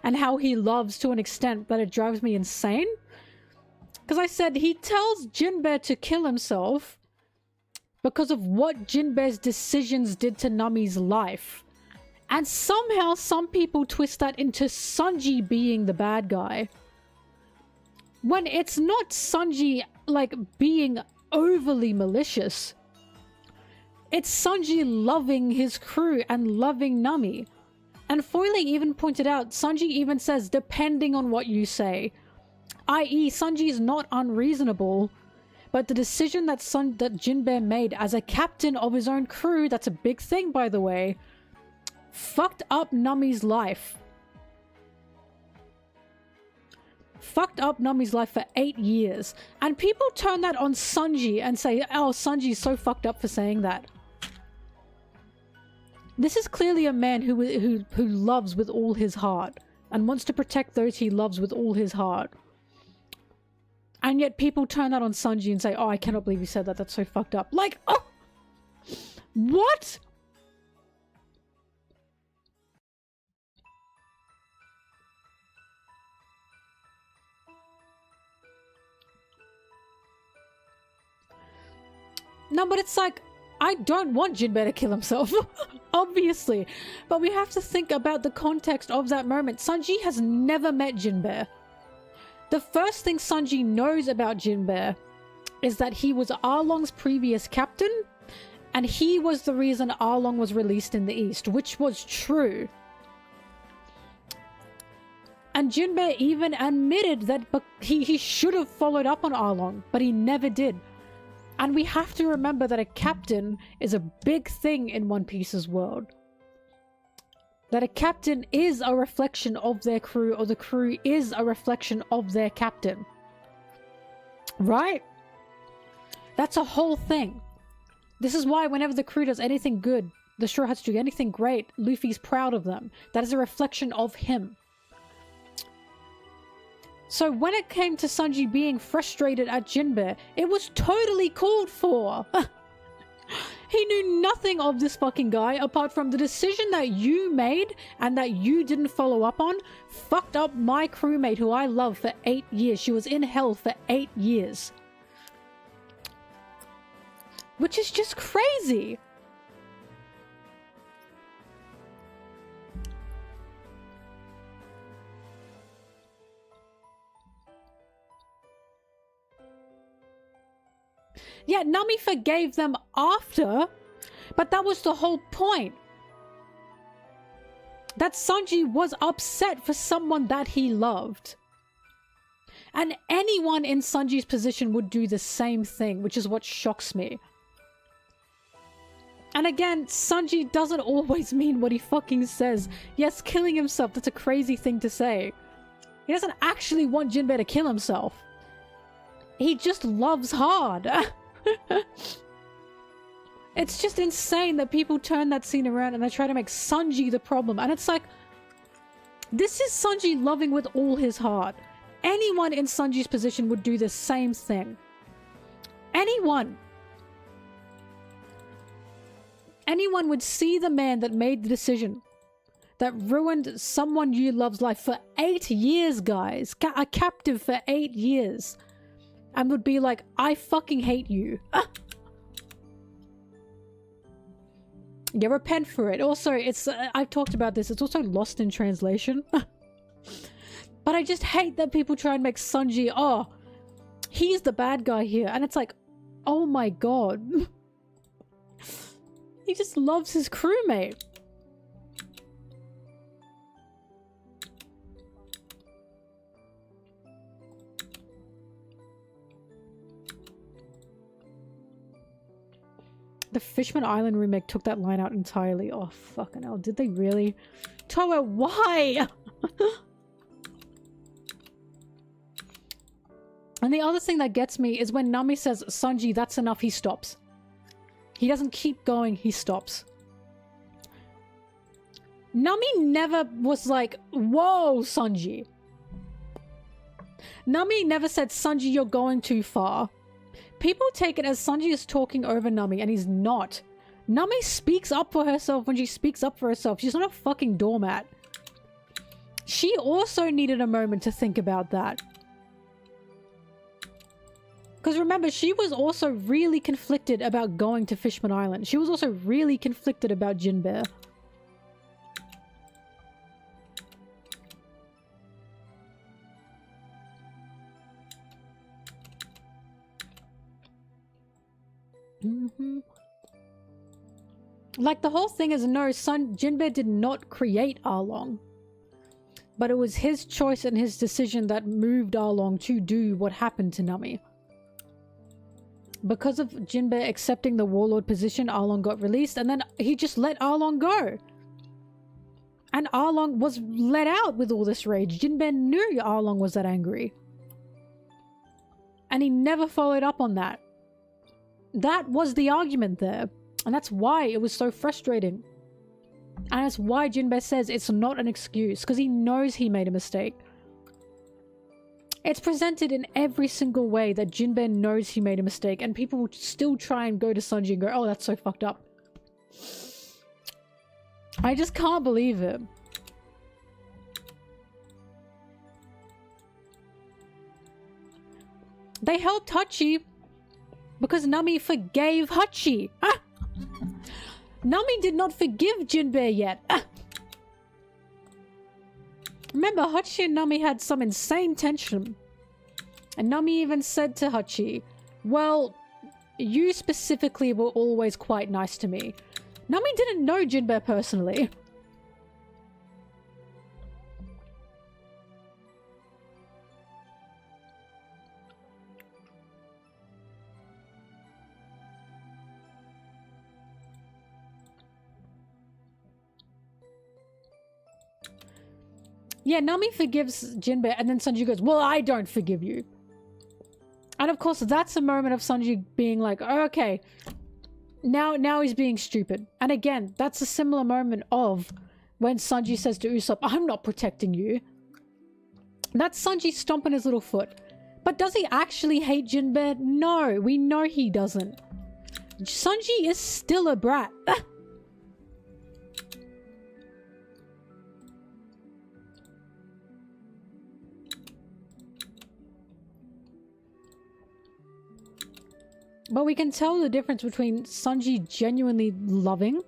and how he loves to an extent that it drives me insane. Because I said, he tells Jinbe to kill himself because of what Jinbe's decisions did to Nami's life. And somehow some people twist that into Sanji being the bad guy. When it's not Sanji, like, being overly malicious. It's Sanji loving his crew and loving Nami. And Foily even pointed out, Sanji even says, depending on what you say. I.e., Sanji is not unreasonable, But the decision that Jinbe made as a captain of his own crew, that's a big thing, by the way, fucked up Nami's life. Fucked up Nami's life for 8 years. And people turn that on Sanji and say, oh, Sanji's so fucked up for saying that. This is clearly a man who loves with all his heart and wants to protect those he loves with all his heart. And yet people turn that on Sanji and say, oh, I cannot believe you said that. That's so fucked up. Like, oh! What? No, but it's like, I don't want Jinbe to kill himself, obviously. But we have to think about the context of that moment. Sanji has never met Jinbe. The first thing Sanji knows about Jinbe is that he was Arlong's previous captain, and he was the reason Arlong was released in the East, which was true. And Jinbe even admitted that he should have followed up on Arlong, but he never did. And we have to remember that a captain is a big thing in One Piece's world. That a captain is a reflection of their crew, or the crew is a reflection of their captain. Right? That's a whole thing. This is why whenever the crew does anything good, the Straw Hats do anything great, Luffy's proud of them. That is a reflection of him. So when it came to Sanji being frustrated at Jinbe, it was totally called for. He knew nothing of this fucking guy apart from the decision that you made and that you didn't follow up on fucked up my crewmate who I love for 8 years. She was in hell for 8 years. Which is just crazy. Yeah, Nami forgave them after, but that was the whole point. That Sanji was upset for someone that he loved. And anyone in Sanji's position would do the same thing, which is what shocks me. And again, Sanji doesn't always mean what he fucking says. Yes, killing himself, that's a crazy thing to say. He doesn't actually want Jinbe to kill himself. He just loves hard. It's just insane that people turn that scene around and they try to make Sanji the problem. And it's like, this is Sanji loving with all his heart. Anyone in Sanji's position would do the same thing. Anyone. Anyone would see the man that made the decision that ruined someone you love's life for 8 years, guys. A captive for 8 years. And would be like, I fucking hate you. Yeah, repent for it. Also, it's I've talked about this. It's also lost in translation. But I just hate that people try and make Sanji, oh, he's the bad guy here. And it's like, oh my god. He just loves his crewmate. The Fishman Island remake took that line out entirely. Oh, fucking hell. Did they really? Toa, why? And the other thing that gets me is when Nami says, Sanji, that's enough, he stops. He doesn't keep going, he stops. Nami never was like, whoa, Sanji. Nami never said, Sanji, you're going too far. People take it as Sanji is talking over Nami, and he's not. Nami speaks up for herself when she speaks up for herself. She's not a fucking doormat. She also needed a moment to think about that. Because remember, she was also really conflicted about going to Fishman Island. She was also really conflicted about Jinbe. Like, the whole thing is, no, Jinbe did not create Arlong. But it was his choice and his decision that moved Arlong to do what happened to Nami. because of Jinbe accepting the warlord position, Arlong got released, and then he just let Arlong go. And Arlong was let out with all this rage. Jinbe knew Arlong was that angry. And he never followed up on that. That was the argument there. And that's why it was so frustrating. And that's why Jinbe says it's not an excuse, because he knows he made a mistake. It's presented in every single way that Jinbe knows he made a mistake, and people will still try and go to Sanji and go, oh, that's so fucked up. I just can't believe it. They helped Hachi because Nami forgave Hachi. Ah! Nami did not forgive Jinbe yet. Ah! Remember, Hachi and Nami had some insane tension. And Nami even said to Hachi, well, you specifically were always quite nice to me. Nami didn't know Jinbe personally. Yeah, Nami forgives Jinbe, and then Sanji goes, well, I don't forgive you. And of course, that's a moment of Sanji being like, oh, okay, now he's being stupid. And again, that's a similar moment of when Sanji says to Usopp, I'm not protecting you. That's Sanji stomping his little foot. But does he actually hate Jinbe? No, we know he doesn't. Sanji is still a brat. But we can tell the difference between Sanji genuinely loving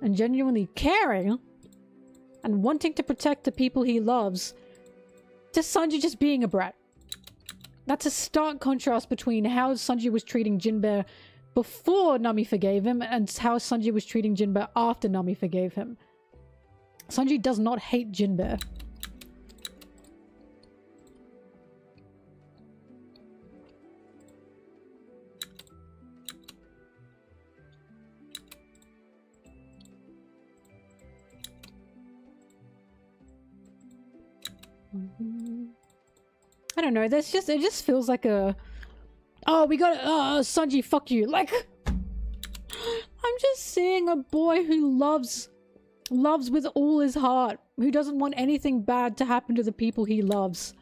and genuinely caring and wanting to protect the people he loves to Sanji just being a brat. That's a stark contrast between how Sanji was treating Jinbe before Nami forgave him and how Sanji was treating Jinbe after Nami forgave him. Sanji does not hate Jinbe. I don't know, it just feels like a, oh, we got Sanji, fuck you. Like, I'm just seeing a boy who loves with all his heart, who doesn't want anything bad to happen to the people he loves.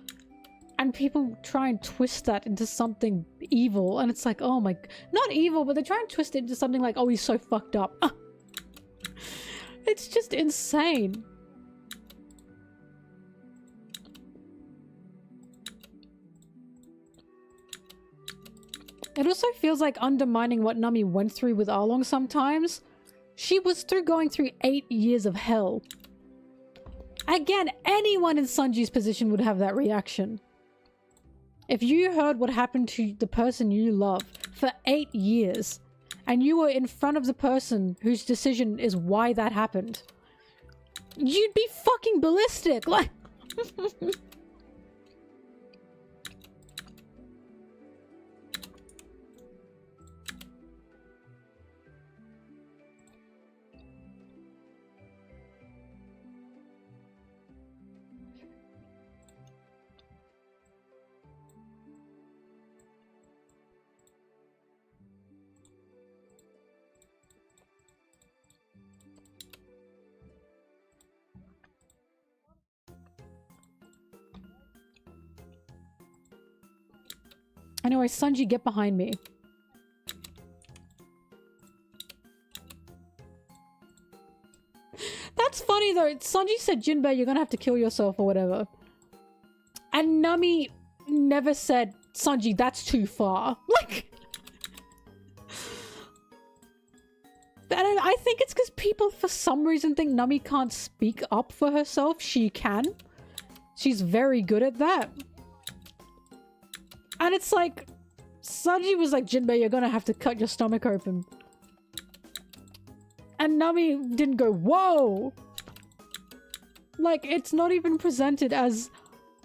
And people try and twist that into something evil, and it's like, oh my, not evil, but they try and twist it into something like, oh, he's so fucked up. It's just insane. It also feels like undermining what Nami went through with Arlong sometimes. She was going through 8 years of hell. Again, anyone in Sanji's position would have that reaction. If you heard what happened to the person you love for 8 years, and you were in front of the person whose decision is why that happened, you'd be fucking ballistic, like... Anyway, Sanji, get behind me. That's funny though. Sanji said, Jinbe, you're gonna have to kill yourself or whatever. And Nami never said, Sanji, that's too far. Like... And I think it's because people for some reason think Nami can't speak up for herself. She can. She's very good at that. And it's like, Sanji was like, Jinbe, you're gonna have to cut your stomach open. And Nami didn't go, whoa! Like, it's not even presented as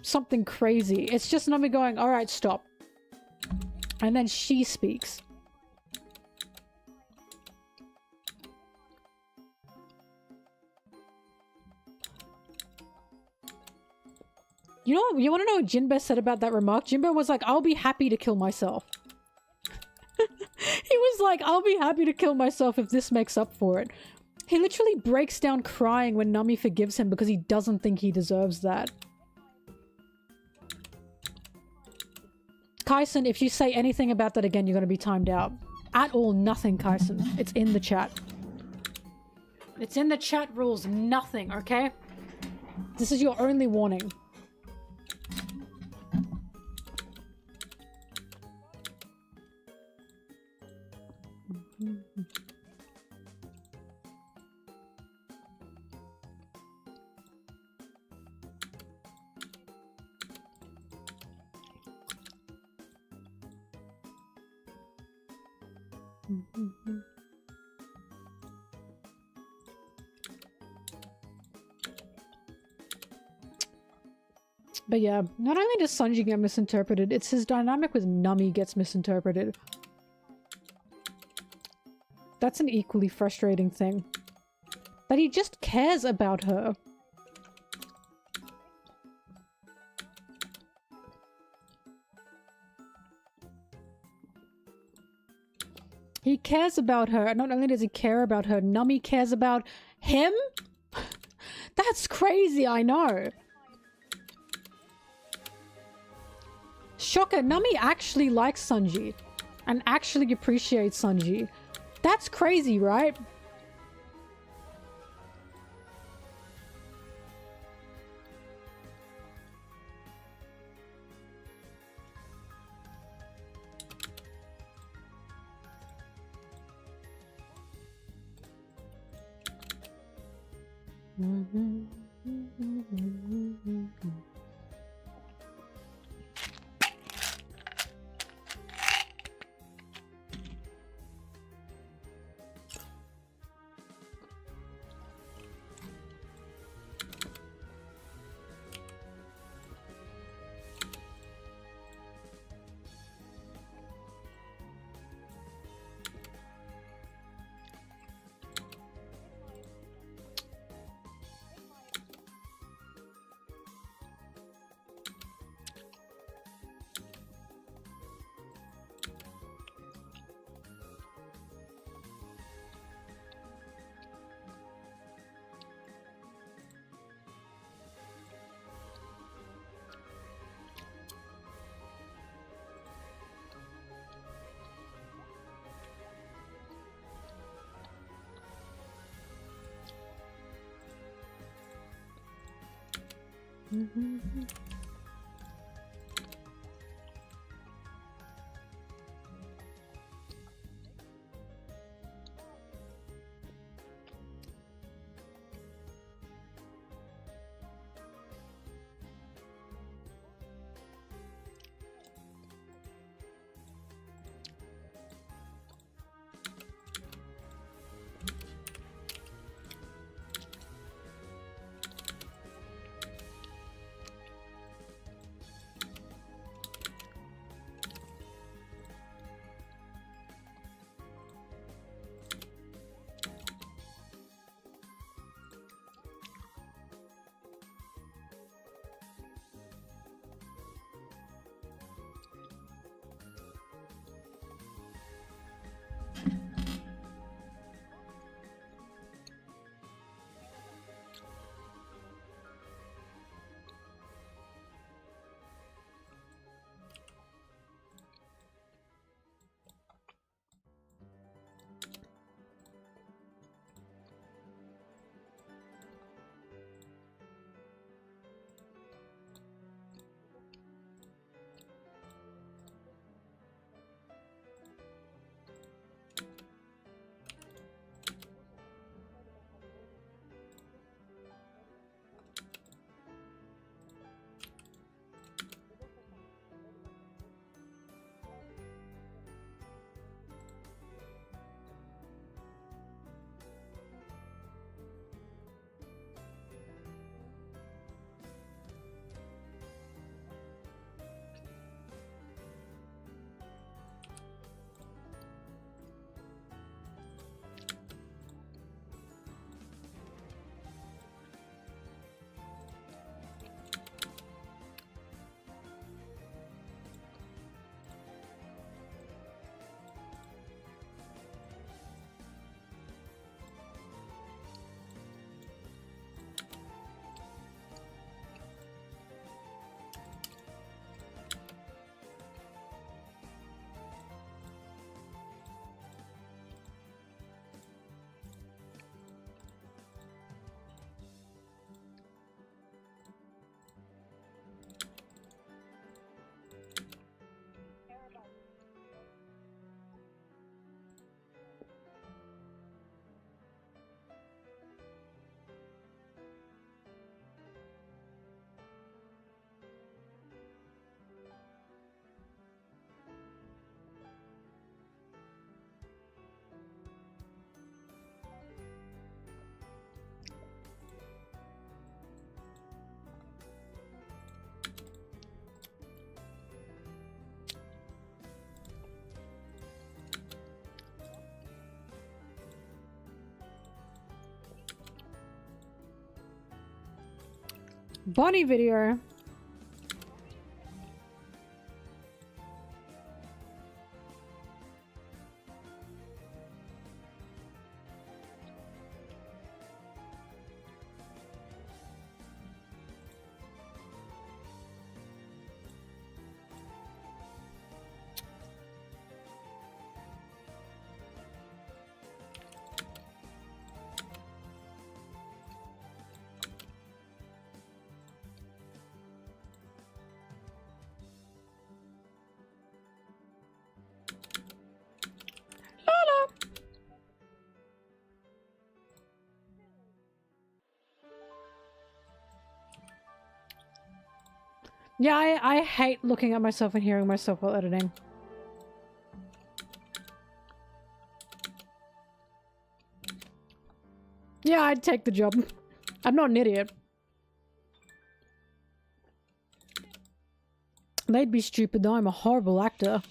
something crazy. It's just Nami going, alright, stop. And then she speaks. You know, you want to know what Jinbe said about that remark? Jinbe was like, I'll be happy to kill myself. He was like, I'll be happy to kill myself if this makes up for it. He literally breaks down crying when Nami forgives him because he doesn't think he deserves that. Kaisen, if you say anything about that again, you're going to be timed out. At all, nothing, Kaisen. It's in the chat. It's in the chat rules, nothing, okay? This is your only warning. But yeah, not only does Sanji get misinterpreted, it's his dynamic with Nami gets misinterpreted. That's an equally frustrating thing. That he just cares about her. He cares about her. Not only does he care about her, Nami cares about him? That's crazy, I know. Shocker, Nami actually likes Sanji. And actually appreciates Sanji. That's crazy, right? Bonney video. Yeah, I hate looking at myself and hearing myself while editing. Yeah, I'd take the job. I'm not an idiot. They'd be stupid though, I'm a horrible actor.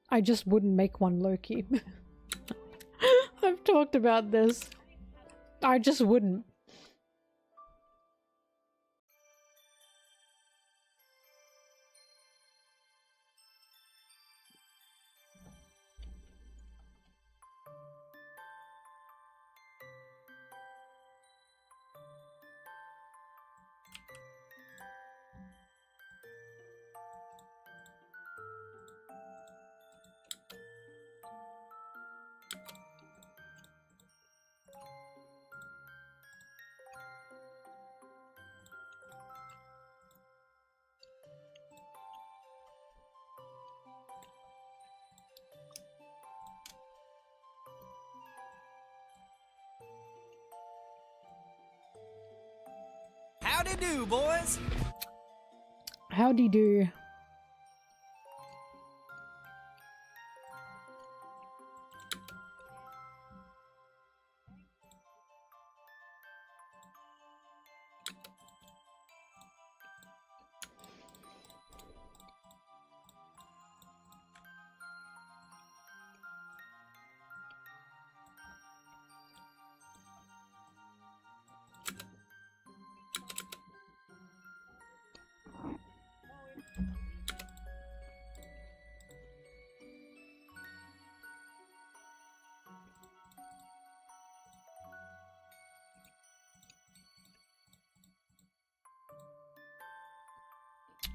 I just wouldn't make one Loki. I've talked about this. I just wouldn't. Howdy do, boys. Howdy do.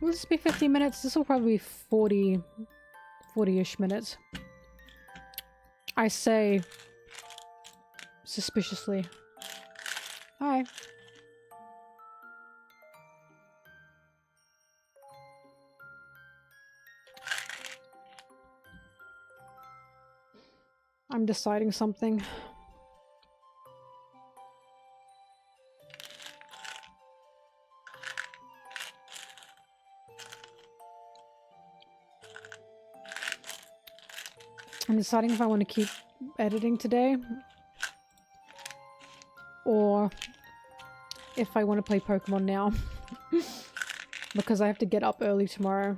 Will this be 50 minutes? This will probably be 40-ish minutes. I say suspiciously. Hi. I'm deciding something. I'm deciding if I want to keep editing today or if I want to play Pokemon now. because I have to get up early tomorrow.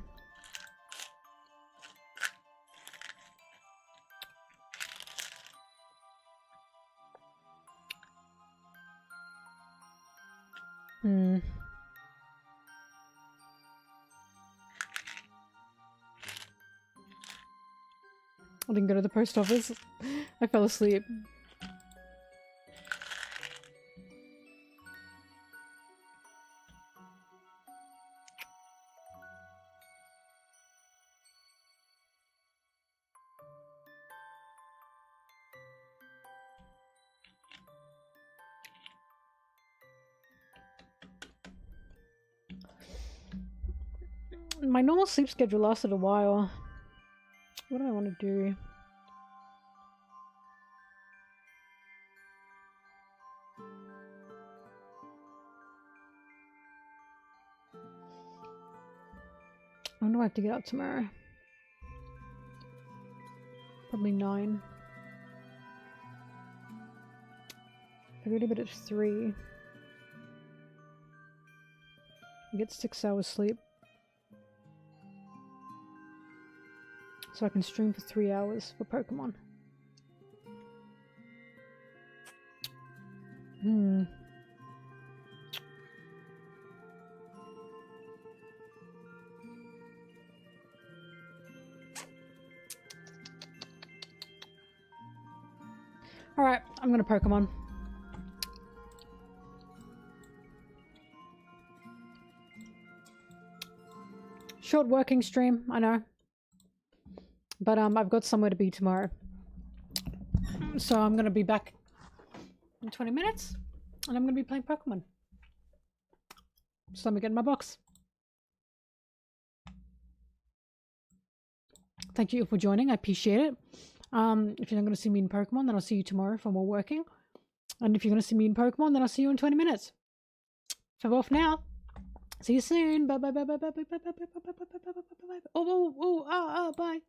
I didn't go to the post office. I fell asleep. My normal sleep schedule lasted a while. What do I want to do? When do I have to get up tomorrow? Probably 9. I go to bed at 3. I get 6 hours sleep. So I can stream for 3 hours for Pokemon. Alright, I'm gonna Pokemon. Short working stream, I know. But I've got somewhere to be tomorrow. So I'm gonna be back in 20 minutes and I'm gonna be playing Pokemon. So let me get in my box. Thank you for joining, I appreciate it. If you're not gonna see me in Pokemon, then I'll see you tomorrow for more working. And if you're gonna see me in Pokemon, then I'll see you in 20 minutes. Farewell for now. See you soon. Bye bye bye bye bye bye bye bye bye bye bye bye bye bye bye bye bye. Oh, bye.